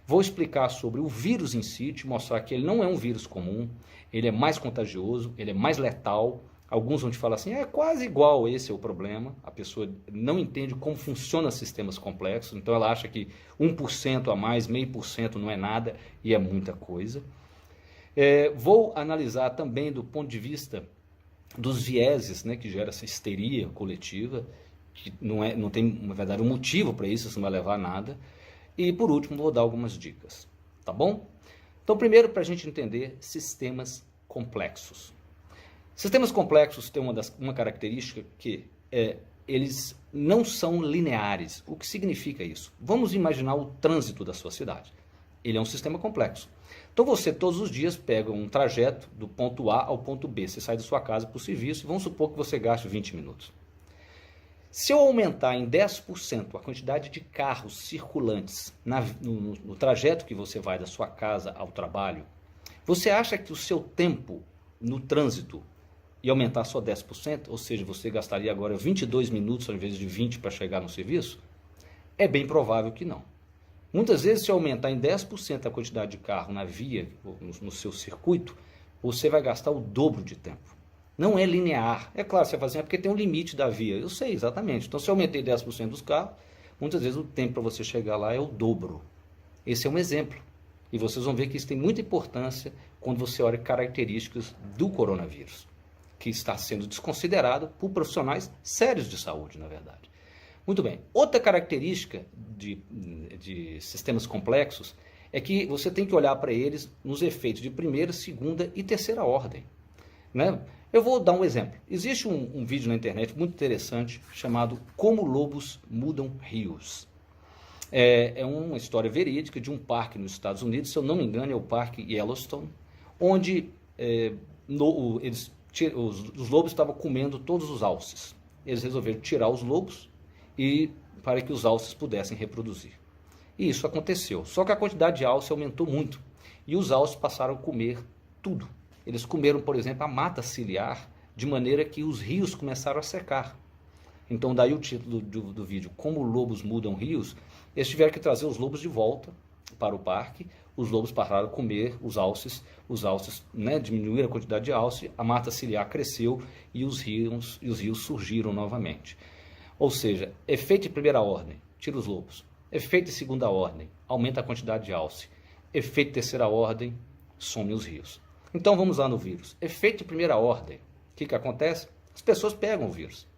Vou explicar sobre o vírus em si, te mostrar que ele não é um vírus comum, ele é mais contagioso, ele é mais letal. Alguns vão te falar assim, é quase igual, esse é o problema. A pessoa não entende como funcionam sistemas complexos, então ela acha que 1% a mais, 0,5% não é nada e é muita coisa. Vou analisar também do ponto de vista dos vieses, né, que gera essa histeria coletiva, que não tem, na verdade, um motivo para isso não vai levar a nada. E, por último, vou dar algumas dicas, tá bom? Então, primeiro, para a gente entender sistemas complexos. Sistemas complexos têm uma característica que eles não são lineares. O que significa isso? Vamos imaginar o trânsito da sua cidade. Ele é um sistema complexo. Então, você, todos os dias, pega um trajeto do ponto A ao ponto B. Você sai da sua casa para o serviço e vamos supor que você gaste 20 minutos. Se eu aumentar em 10% a quantidade de carros circulantes no trajeto que você vai da sua casa ao trabalho, você acha que o seu tempo no trânsito ia aumentar só 10%? Ou seja, você gastaria agora 22 minutos ao invés de 20 para chegar no serviço? É bem provável que não. Muitas vezes, se aumentar em 10% a quantidade de carro na via, no seu circuito, você vai gastar o dobro de tempo. Não é linear. É claro, você vai fazer, porque tem um limite da via. Eu sei, exatamente. Então, se eu aumentei 10% dos carros, muitas vezes o tempo para você chegar lá é o dobro. Esse é um exemplo. E vocês vão ver que isso tem muita importância quando você olha características do coronavírus, que está sendo desconsiderado por profissionais sérios de saúde, na verdade. Muito bem. Outra característica de sistemas complexos é que você tem que olhar para eles nos efeitos de primeira, segunda e terceira ordem, né? Eu vou dar um exemplo. Existe um vídeo na internet muito interessante chamado Como Lobos Mudam Rios. É uma história verídica de um parque nos Estados Unidos, se eu não me engano é o Parque Yellowstone, onde os lobos estavam comendo todos os alces. Eles resolveram tirar os lobos para que os alces pudessem reproduzir. E isso aconteceu. Só que a quantidade de alce aumentou muito e os alces passaram a comer tudo. Eles comeram, por exemplo, a mata ciliar, de maneira que os rios começaram a secar. Então, daí o título do vídeo, Como Lobos Mudam Rios. Eles tiveram que trazer os lobos de volta para o parque, os lobos pararam a comer os alces, né, diminuíram a quantidade de alce, a mata ciliar cresceu e os rios surgiram novamente. Ou seja, efeito de primeira ordem, tira os lobos. Efeito de segunda ordem, aumenta a quantidade de alce. Efeito de terceira ordem, some os rios. Então vamos lá no vírus. Efeito de primeira ordem. O que acontece? As pessoas pegam o vírus.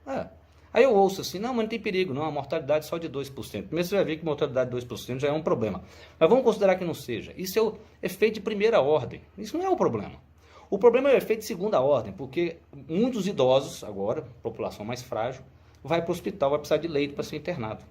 Aí eu ouço assim, não, mas não tem perigo, não, a mortalidade é só de 2%. Primeiro você vai ver que a mortalidade de 2% já é um problema. Mas vamos considerar que não seja. Isso é o efeito de primeira ordem. Isso não é o problema. O problema é o efeito de segunda ordem, porque muitos idosos, agora, população mais frágil, vai para o hospital, vai precisar de leito para ser internado.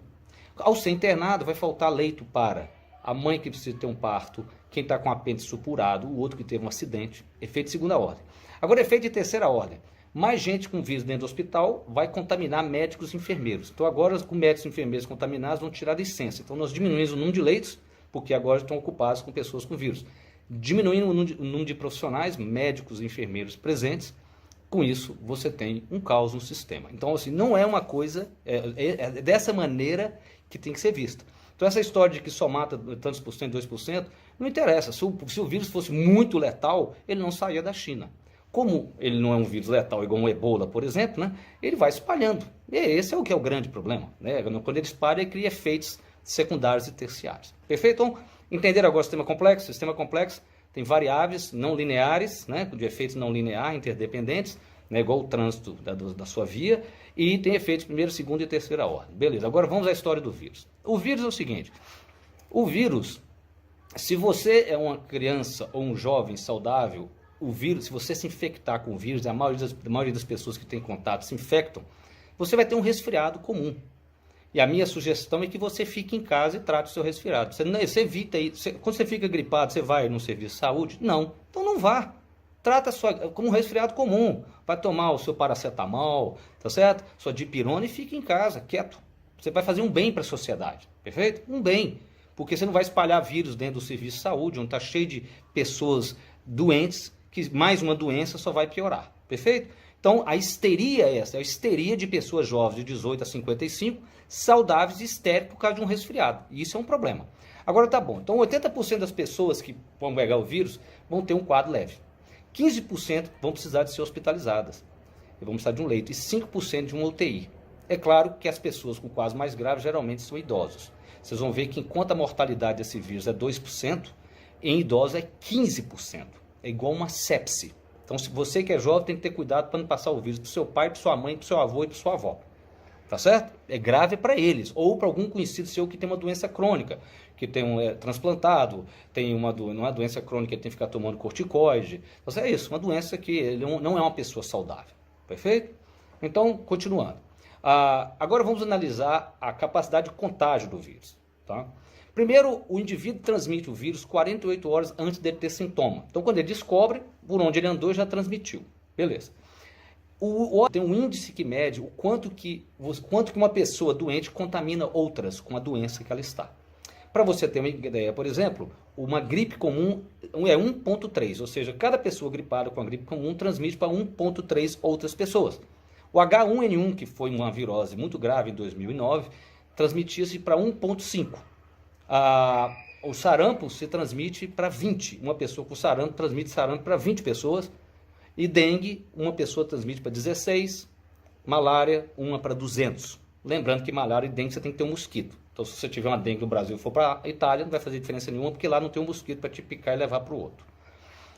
Ao ser internado, vai faltar leito para a mãe que precisa ter um parto, quem está com apêndice supurado, o outro que teve um acidente. Efeito de segunda ordem. Agora, efeito de terceira ordem. Mais gente com vírus dentro do hospital vai contaminar médicos e enfermeiros. Então, agora, com médicos e enfermeiros contaminados, vão tirar licença. Então, nós diminuímos o número de leitos, porque agora estão ocupados com pessoas com vírus. Diminuindo o número de profissionais, médicos e enfermeiros presentes, com isso, você tem um caos no sistema. Então, assim, não é uma coisa... É dessa maneira que tem que ser vista. Então, essa história de que só mata tantos por cento, 2%, não interessa. Se o vírus fosse muito letal, ele não saía da China. Como ele não é um vírus letal igual um ebola, por exemplo, né, ele vai espalhando. E esse é o que é o grande problema. Né? Quando ele espalha, ele cria efeitos secundários e terciários. Perfeito? Então, entender agora o sistema complexo? O sistema complexo tem variáveis não lineares, né, de efeitos não lineares, interdependentes, né, igual o trânsito da sua via, e tem efeitos primeira, segunda e terceira ordem. Beleza, agora vamos à história do vírus. O vírus é o seguinte, o vírus, se você é uma criança ou um jovem saudável, o vírus, se você se infectar com o vírus, a maioria das pessoas que têm contato se infectam, você vai ter um resfriado comum. E a minha sugestão é que você fique em casa e trate o seu resfriado. Você evita aí, quando você fica gripado, você vai no serviço de saúde? Não, então não vá. Trata como um resfriado comum. Vai tomar o seu paracetamol, tá certo? Sua dipirona e fique em casa, quieto. Você vai fazer um bem para a sociedade, perfeito? Um bem. Porque você não vai espalhar vírus dentro do serviço de saúde, onde está cheio de pessoas doentes, que mais uma doença só vai piorar, perfeito? Então, a histeria é essa, é a histeria de pessoas jovens de 18 a 55, saudáveis e estéreis por causa de um resfriado. E isso é um problema. Agora tá bom, então 80% das pessoas que vão pegar o vírus vão ter um quadro leve. 15% vão precisar de ser hospitalizadas, e vão precisar de um leito, e 5% de uma UTI. É claro que as pessoas com quadros mais graves geralmente são idosos. Vocês vão ver que enquanto a mortalidade desse vírus é 2%, em idosos é 15%. É igual uma sepse. Então, se você que é jovem, tem que ter cuidado para não passar o vírus para o seu pai, para sua mãe, para o seu avô e para sua avó. Tá certo? É grave para eles. Ou para algum conhecido seu que tem uma doença crônica, que tem transplantado, tem uma doença crônica que tem que ficar tomando corticoide. Então, é isso, uma doença que ele não é uma pessoa saudável. Perfeito? Então, continuando. Agora vamos analisar a capacidade de contágio do vírus. Tá? Primeiro, o indivíduo transmite o vírus 48 horas antes dele ter sintoma. Então, quando ele descobre, por onde ele andou, já transmitiu. Beleza. Tem um índice que mede o quanto que uma pessoa doente contamina outras com a doença que ela está. Para você ter uma ideia, por exemplo, uma gripe comum é 1,3, ou seja, cada pessoa gripada com a gripe comum transmite para 1,3 outras pessoas. O H1N1, que foi uma virose muito grave em 2009, transmitia-se para 1,5. O sarampo se transmite para 20. Uma pessoa com sarampo transmite sarampo para 20 pessoas. E dengue, uma pessoa transmite para 16. Malária, uma para 200. Lembrando que malária e dengue você tem que ter um mosquito. Então, se você tiver uma dengue no Brasil e for para a Itália, não vai fazer diferença nenhuma, porque lá não tem um mosquito para te picar e levar para o outro.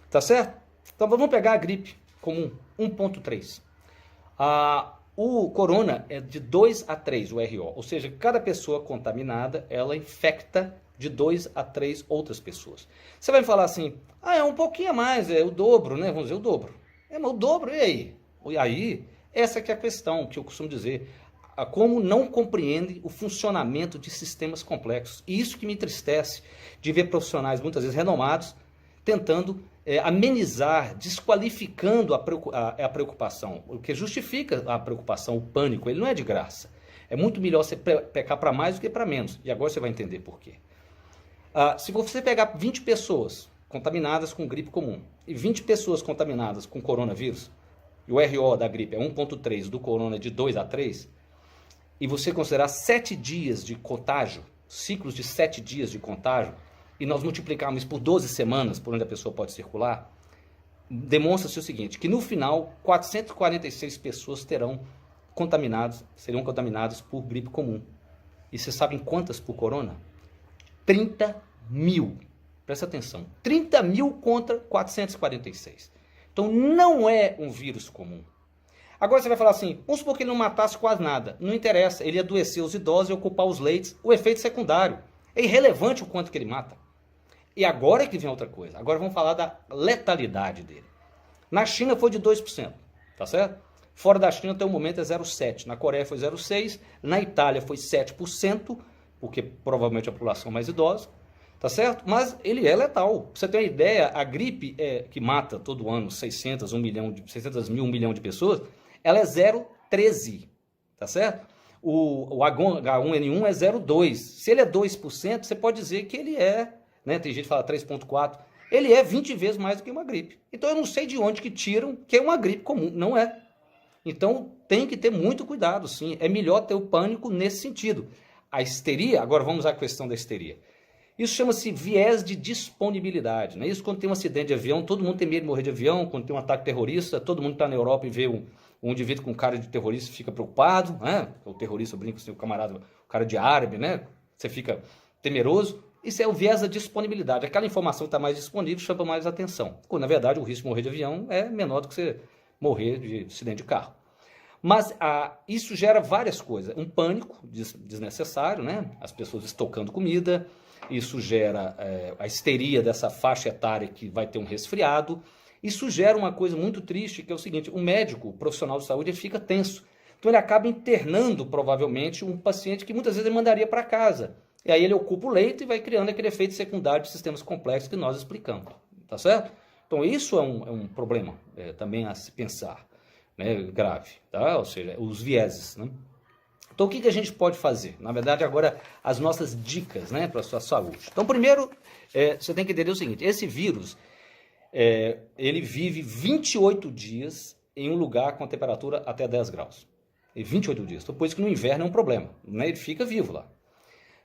Tá certo? Então, vamos pegar a gripe comum, 1,3. O corona é de 2 a 3, o RO. Ou seja, cada pessoa contaminada, ela infecta de 2 a 3 outras pessoas. Você vai me falar assim, é um pouquinho a mais, é o dobro, né? Vamos dizer, o dobro. Mas o dobro, e aí? E aí, essa que é a questão que eu costumo dizer. Como não compreende o funcionamento de sistemas complexos. E isso que me entristece de ver profissionais, muitas vezes renomados, tentando amenizar, desqualificando a preocupação. O que justifica a preocupação, o pânico, ele não é de graça. É muito melhor você pecar para mais do que para menos. E agora você vai entender por quê. Se você pegar 20 pessoas contaminadas com gripe comum e 20 pessoas contaminadas com coronavírus, e o RO da gripe é 1,3, do corona é de 2 a 3, e você considerar 7 dias de contágio, ciclos de 7 dias de contágio, e nós multiplicarmos por 12 semanas por onde a pessoa pode circular, demonstra-se o seguinte, que no final 446 pessoas seriam contaminadas por gripe comum. E vocês sabem quantas por corona? 30 mil. Presta atenção. 30 mil contra 446. Então não é um vírus comum. Agora você vai falar assim, vamos supor que ele não matasse quase nada. Não interessa, ele ia adoecer os idosos e ocupar os leitos. O efeito secundário. É irrelevante o quanto que ele mata. E agora é que vem outra coisa. Agora vamos falar da letalidade dele. Na China foi de 2%, tá certo? Fora da China até o momento é 0,7%. Na Coreia foi 0,6%. Na Itália foi 7%, porque provavelmente a população mais idosa. Tá certo? Mas ele é letal. Pra você ter uma ideia, a gripe que mata todo ano 600 mil, 1 milhão de pessoas, ela é 0,13. Tá certo? O H1N1 é 0,2. Se ele é 2%, você pode dizer que ele é, né? Tem gente que fala 3,4. Ele é 20 vezes mais do que uma gripe. Então eu não sei de onde que tiram que é uma gripe comum. Não é. Então tem que ter muito cuidado, sim. É melhor ter o pânico nesse sentido. A histeria, agora vamos à questão da histeria. Isso chama-se viés de disponibilidade. Né? Isso quando tem um acidente de avião, todo mundo tem medo de morrer de avião. Quando tem um ataque terrorista, todo mundo está na Europa e vê um indivíduo com cara de terrorista fica preocupado. Né? O terrorista brinca com o seu camarada, o cara de árabe, né? Você fica temeroso. Isso é o viés da disponibilidade. Aquela informação que está mais disponível chama mais atenção. Quando, na verdade, o risco de morrer de avião é menor do que você morrer de acidente de carro. Mas isso gera várias coisas. Um pânico desnecessário, né? As pessoas estocando comida. Isso gera a histeria dessa faixa etária que vai ter um resfriado. Isso gera uma coisa muito triste, que é o seguinte: o médico, o profissional de saúde, ele fica tenso. Então ele acaba internando, provavelmente, um paciente que muitas vezes ele mandaria para casa. E aí ele ocupa o leito e vai criando aquele efeito secundário de sistemas complexos que nós explicamos. Tá certo? Então isso é um problema também a se pensar, né, grave, tá? Ou seja, os vieses, né? Então o que a gente pode fazer? Na verdade, agora, as nossas dicas, né, para a sua saúde. Então, primeiro, você tem que entender o seguinte: esse vírus, ele vive 28 dias em um lugar com a temperatura até 10 graus. E 28 dias. Então, por isso que no inverno é um problema, né? Ele fica vivo lá.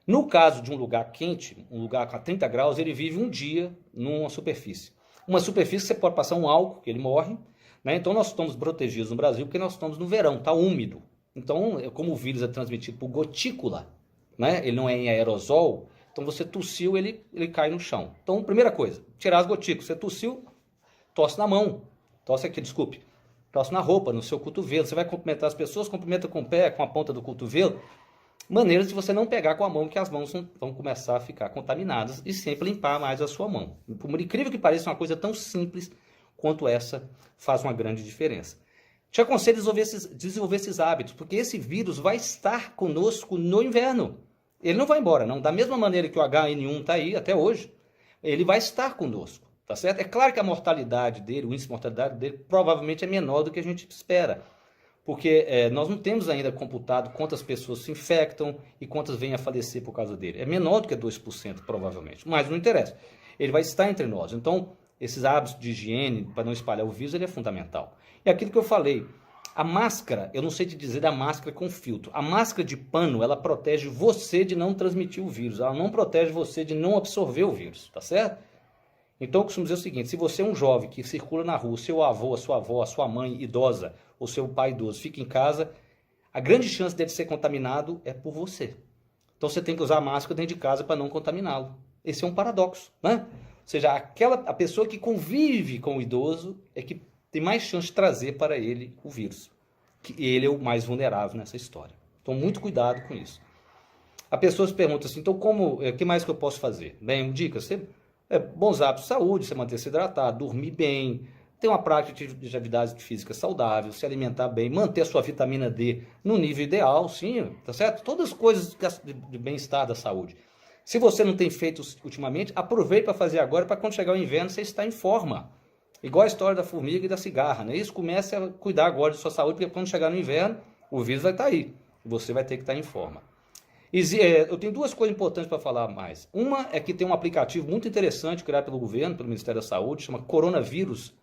No caso de um lugar quente, um lugar com 30 graus, ele vive um dia numa superfície. Uma superfície que você pode passar um álcool, que ele morre, né? Então nós estamos protegidos no Brasil porque nós estamos no verão, está úmido. Então, como o vírus é transmitido por gotícula, né? Ele não é em aerosol, então você tossiu, ele cai no chão. Então, primeira coisa, tirar as gotículas. Você tossiu, tosse na mão, tosse na roupa, no seu cotovelo. Você vai cumprimentar as pessoas, cumprimenta com o pé, com a ponta do cotovelo. Maneiras de você não pegar com a mão, que as mãos vão começar a ficar contaminadas, e sempre limpar mais a sua mão. Por incrível que pareça, uma coisa tão simples quanto essa faz uma grande diferença. Te aconselho a desenvolver esses hábitos, porque esse vírus vai estar conosco no inverno. Ele não vai embora, não. Da mesma maneira que o H1N1 está aí até hoje, ele vai estar conosco, tá certo? É claro que a mortalidade dele, o índice de mortalidade dele, provavelmente é menor do que a gente espera. Porque nós não temos ainda computado quantas pessoas se infectam e quantas vêm a falecer por causa dele. É menor do que 2%, provavelmente. Mas não interessa. Ele vai estar entre nós. Então, esses hábitos de higiene, para não espalhar o vírus, ele é fundamental. E aquilo que eu falei, a máscara, eu não sei te dizer da máscara com filtro. A máscara de pano, ela protege você de não transmitir o vírus. Ela não protege você de não absorver o vírus, tá certo? Então, eu costumo dizer o seguinte: se você é um jovem que circula na rua, seu avô, a sua avó, a sua mãe idosa, ou seu pai idoso fica em casa, a grande chance dele ser contaminado é por você. Então, você tem que usar a máscara dentro de casa para não contaminá-lo. Esse é um paradoxo, né? Ou seja, a pessoa que convive com o idoso é que tem mais chance de trazer para ele o vírus. Que ele é o mais vulnerável nessa história. Então, muito cuidado com isso. A pessoa se pergunta assim: então, o que mais que eu posso fazer? Bem, dicas, bons hábitos de saúde, você manter-se hidratado, dormir bem, ter uma prática de atividade física saudável, se alimentar bem, manter a sua vitamina D no nível ideal, sim, tá certo? Todas as coisas de bem-estar da saúde. Se você não tem feito ultimamente, aproveite para fazer agora, para quando chegar o inverno você estar em forma. Igual a história da formiga e da cigarra, né? Isso, comece a cuidar agora de sua saúde, porque quando chegar no inverno, o vírus vai estar aí. E você vai ter que estar em forma. Eu tenho duas coisas importantes para falar mais. Uma é que tem um aplicativo muito interessante criado pelo governo, pelo Ministério da Saúde, chama Coronavírus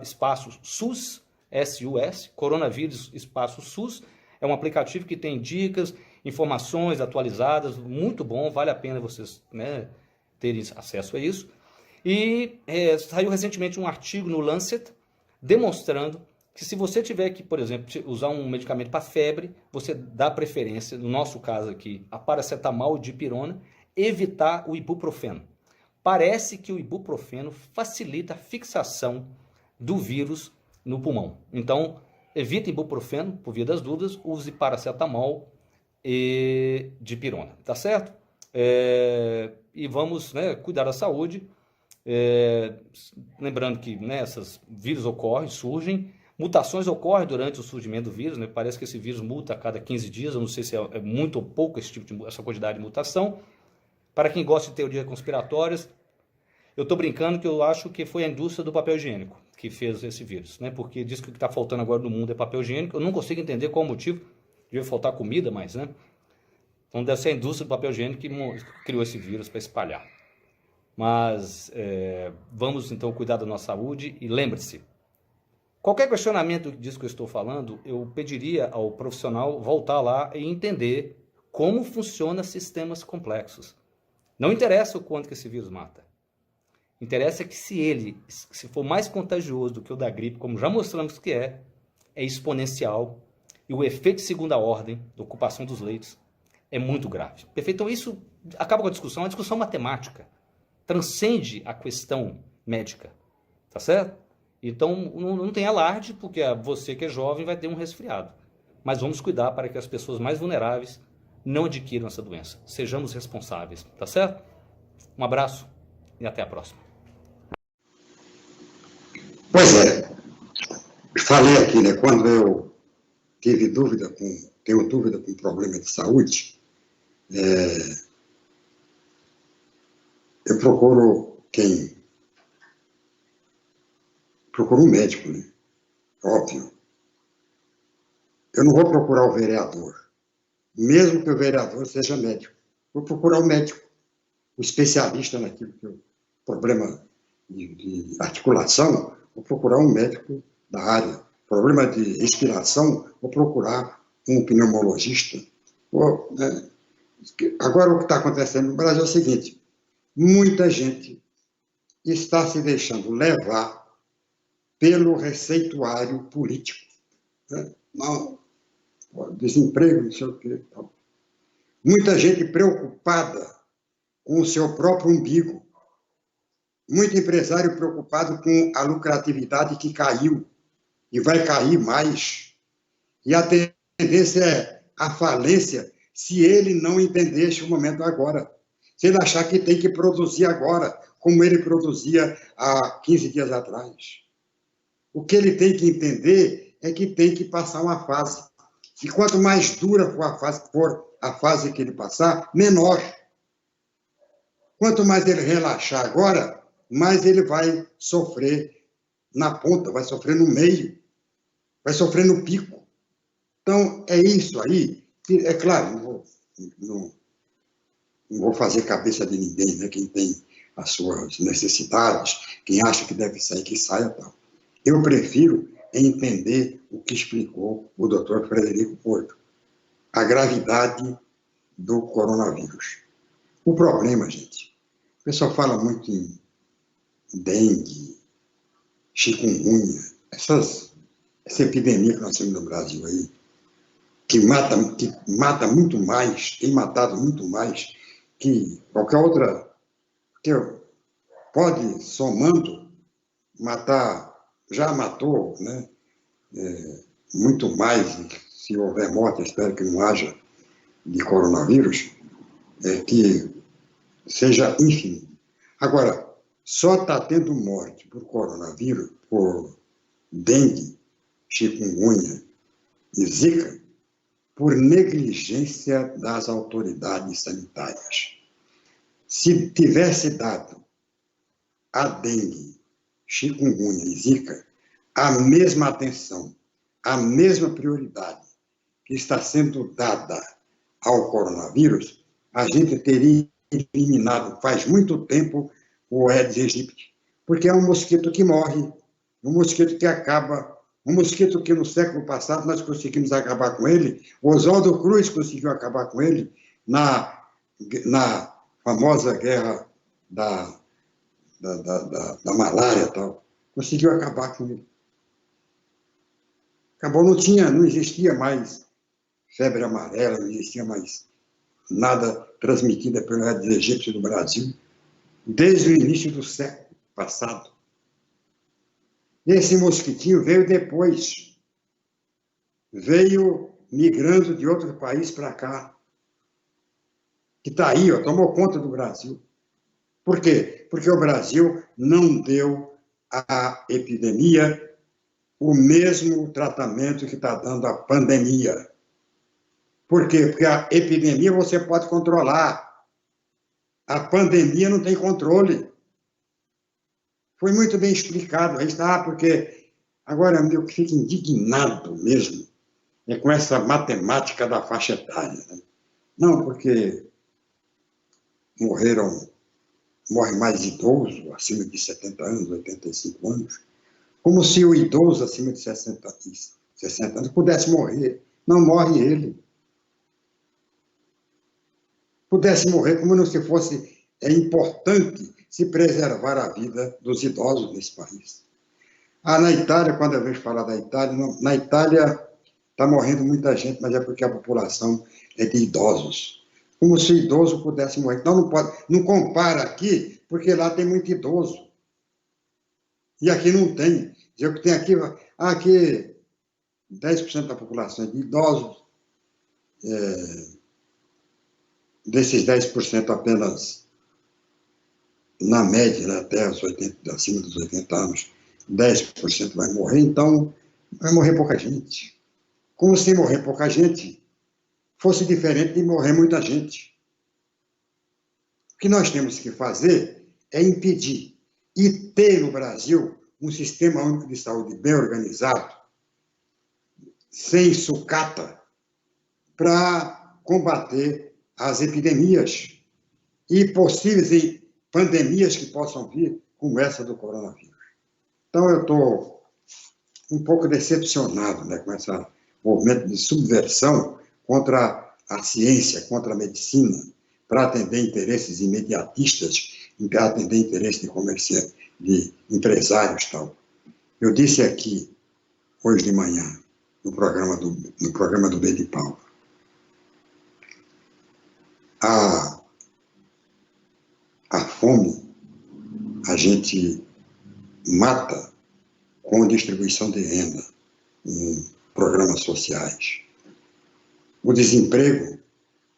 espaço SUS, S-U-S, Coronavírus espaço SUS. É um aplicativo que tem dicas, informações atualizadas, muito bom, vale a pena vocês, né, terem acesso a isso. E saiu recentemente um artigo no Lancet demonstrando que se você tiver que, por exemplo, usar um medicamento para febre, você dá preferência, no nosso caso aqui, a paracetamol e dipirona, evitar o ibuprofeno. Parece que o ibuprofeno facilita a fixação do vírus no pulmão. Então, evite ibuprofeno, por via das dúvidas, use paracetamol e dipirona, tá certo? E vamos, né, cuidar da saúde. Lembrando que, né, esses vírus ocorrem, surgem, mutações ocorrem durante o surgimento do vírus, né? Parece que esse vírus muta a cada 15 dias, eu não sei se é muito ou pouco essa quantidade de mutação. Para quem gosta de teorias conspiratórias, eu estou brincando que eu acho que foi a indústria do papel higiênico que fez esse vírus, né? Porque diz que o que está faltando agora no mundo é papel higiênico. Eu não consigo entender qual o motivo, devia faltar comida, mas, né? Então deve ser a indústria do papel higiênico que criou esse vírus para espalhar. Mas vamos então cuidar da nossa saúde e lembre-se, qualquer questionamento disso que eu estou falando, eu pediria ao profissional voltar lá e entender como funcionam sistemas complexos. Não interessa o quanto que esse vírus mata. Interessa que se for mais contagioso do que o da gripe, como já mostramos que é exponencial, e o efeito de segunda ordem, da ocupação dos leitos, é muito grave. Perfeito? Então isso acaba com a discussão matemática. Transcende a questão médica. Tá certo? Então, não tem alarde, porque você que é jovem vai ter um resfriado. Mas vamos cuidar para que as pessoas mais vulneráveis não adquiram essa doença. Sejamos responsáveis, tá certo? Um abraço e até a próxima. Pois é. Falei aqui, né? Quando eu tenho dúvida com problema de saúde, eu procuro um médico, né? Óbvio. Eu não vou procurar o vereador, mesmo que o vereador seja médico. Vou procurar o médico, o especialista naquilo que o problema de articulação, vou procurar um médico da área. Problema de respiração, vou procurar um pneumologista. Agora, o que está acontecendo no Brasil é o seguinte: muita gente está se deixando levar pelo receituário político. Não, desemprego, não sei o quê. Muita gente preocupada com o seu próprio umbigo. Muito empresário preocupado com a lucratividade que caiu e vai cair mais. E a tendência é a falência se ele não entender este momento agora. Se ele achar que tem que produzir agora, como ele produzia há 15 dias atrás. O que ele tem que entender é que tem que passar uma fase. E quanto mais dura for a fase que ele passar, menor. Quanto mais ele relaxar agora, mais ele vai sofrer na ponta, vai sofrer no meio, vai sofrer no pico. Então, é isso aí. É claro, não vou fazer cabeça de ninguém, né? Quem tem as suas necessidades, quem acha que deve sair, que saia, tal. Eu prefiro entender o que explicou o Dr. Frederico Porto, a gravidade do coronavírus. O problema, gente, o pessoal fala muito em dengue, chikungunya, essa epidemia que nós temos no Brasil aí, que mata muito mais, tem matado muito mais que qualquer outra, que pode, somando, matar, já matou, né? Muito mais, se houver morte, espero que não haja, de coronavírus, que seja ínfimo. Agora, só está tendo morte por coronavírus, por dengue, chikungunya e zika, por negligência das autoridades sanitárias. Se tivesse dado a dengue, chikungunya e zika a mesma atenção, a mesma prioridade que está sendo dada ao coronavírus, a gente teria eliminado faz muito tempo o Aedes aegypti, porque é um mosquito que morre, um mosquito que acaba, um mosquito que no século passado nós conseguimos acabar com ele, Oswaldo Cruz conseguiu acabar com ele na famosa guerra da malária, tal, conseguiu acabar com ele. Acabou, não existia mais febre amarela, não existia mais nada transmitida pelo Aedes aegypti no Brasil, desde o início do século passado. Esse mosquitinho veio depois, veio migrando de outro país para cá, que está aí, ó, tomou conta do Brasil. Por quê? Porque o Brasil não deu à epidemia o mesmo tratamento que está dando à pandemia. Por quê? Porque a epidemia você pode controlar. A pandemia não tem controle. Foi muito bem explicado. Aí está, porque agora eu fico indignado mesmo com essa matemática da faixa etária. Né? Não, porque morre mais idoso, acima de 70 anos, 85 anos, como se o idoso acima de 60 anos pudesse morrer. Não morre ele. Pudesse morrer como não se fosse importante se preservar a vida dos idosos nesse país. Na Itália, quando eu vejo falar da Itália, na Itália está morrendo muita gente, mas é porque a população é de idosos. Como se o idoso pudesse morrer. Então, não pode, não compara aqui, porque lá tem muito idoso. E aqui não tem. Dizer que tem aqui 10% da população é de idosos, desses 10% apenas, na média, né, até os 80, acima dos 80 anos, 10% vai morrer, então vai morrer pouca gente. Como se morrer pouca gente fosse diferente de morrer muita gente. O que nós temos que fazer é impedir e ter no Brasil um sistema único de saúde bem organizado, sem sucata, para combater as epidemias e possíveis pandemias que possam vir, como essa do coronavírus. Então, eu estou um pouco decepcionado, né, com esse movimento de subversão contra a ciência, contra a medicina, para atender interesses imediatistas, para atender interesses de comerciantes, de empresários e tal. Eu disse aqui, hoje de manhã, no programa do B de Paula, a fome a gente mata com distribuição de renda em programas sociais. O desemprego,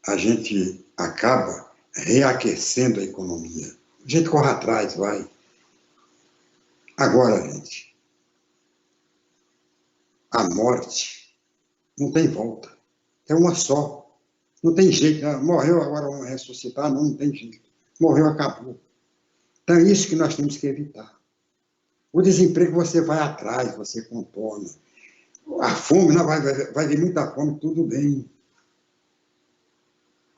a gente acaba reaquecendo a economia. A gente corre atrás, vai. Agora, gente, a morte não tem volta. É uma só. Não tem jeito. Morreu, agora vamos ressuscitar. Não tem jeito. Morreu, acabou. Então, é isso que nós temos que evitar. O desemprego você vai atrás, você contorna. A fome, não, vai vir muita fome, tudo bem.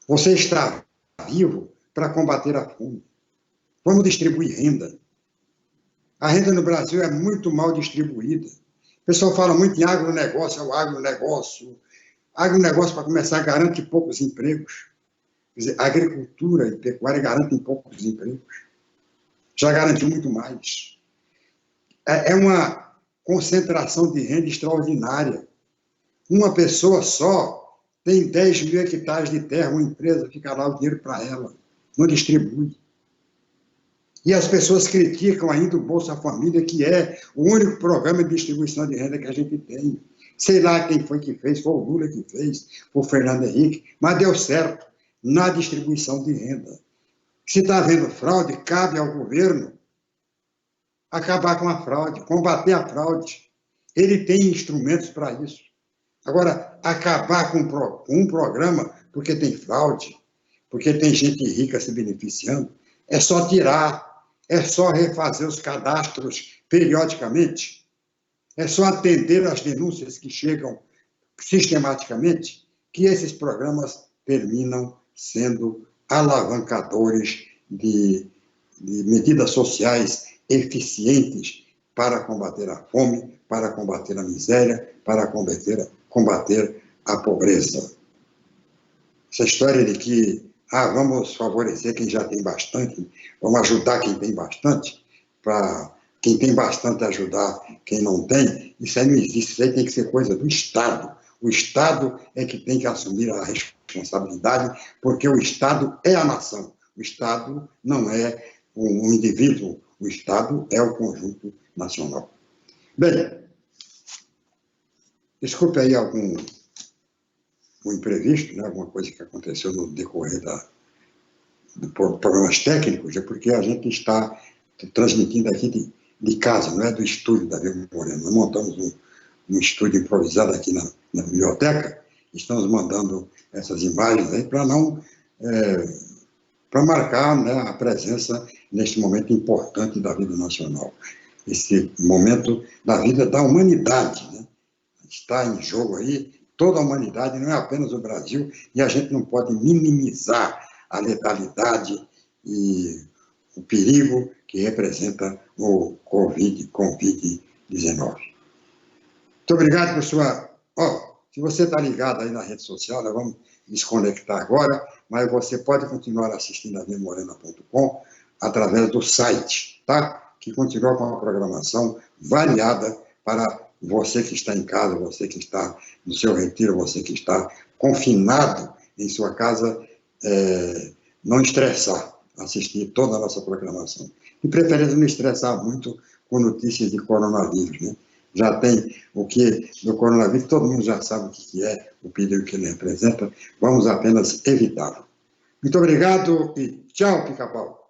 Você está vivo para combater a fome. Vamos distribuir renda. A renda no Brasil é muito mal distribuída. O pessoal fala muito em agronegócio, é o agronegócio. Agronegócio, para começar, garante poucos empregos. Quer dizer, a agricultura e pecuária garantem poucos empregos. Já garantiu muito mais. É uma concentração de renda extraordinária. Uma pessoa só tem 10 mil hectares de terra, uma empresa fica lá o dinheiro para ela, não distribui. E as pessoas criticam ainda o Bolsa Família, que é o único programa de distribuição de renda que a gente tem. Sei lá quem foi que fez, foi o Lula que fez, foi o Fernando Henrique, mas deu certo na distribuição de renda. Se está havendo fraude, cabe ao governo acabar com a fraude, combater a fraude. Ele tem instrumentos para isso. Agora, acabar com um programa porque tem fraude, porque tem gente rica se beneficiando, é só tirar, é só refazer os cadastros periodicamente, é só atender às denúncias que chegam sistematicamente, que esses programas terminam sendo alavancadores de medidas sociais eficientes para combater a fome, para combater a miséria, para combater a pobreza. Essa história de que vamos favorecer quem já tem bastante, vamos ajudar quem tem bastante, para quem tem bastante ajudar quem não tem, isso aí não existe, isso aí tem que ser coisa do Estado. O Estado é que tem que assumir a responsabilidade, porque o Estado é a nação. O Estado não é um indivíduo, o Estado é o conjunto nacional. Bem, desculpe aí algum imprevisto, né, alguma coisa que aconteceu no decorrer de problemas técnicos, é porque a gente está transmitindo aqui de casa, não é do estúdio da Davi Moreno. Nós montamos um estúdio improvisado aqui na biblioteca, estamos mandando essas imagens aí para não... para marcar, né, a presença neste momento importante da vida nacional. Esse momento da vida da humanidade, né? Está em jogo aí toda a humanidade, não é apenas o Brasil, e a gente não pode minimizar a letalidade e o perigo que representa o Covid-19. Muito obrigado por sua... se você está ligado aí na rede social, nós vamos desconectar agora, mas você pode continuar assistindo a vmorena.com através do site, tá? Que continua com a programação variada para você que está em casa, você que está no seu retiro, você que está confinado em sua casa, não estressar, assistir toda a nossa programação. De preferência, não estressar muito com notícias de coronavírus, né? Já tem o que do coronavírus, todo mundo já sabe o que é, o perigo que ele representa, vamos apenas evitá-lo. Muito obrigado e tchau, Pica-Pau.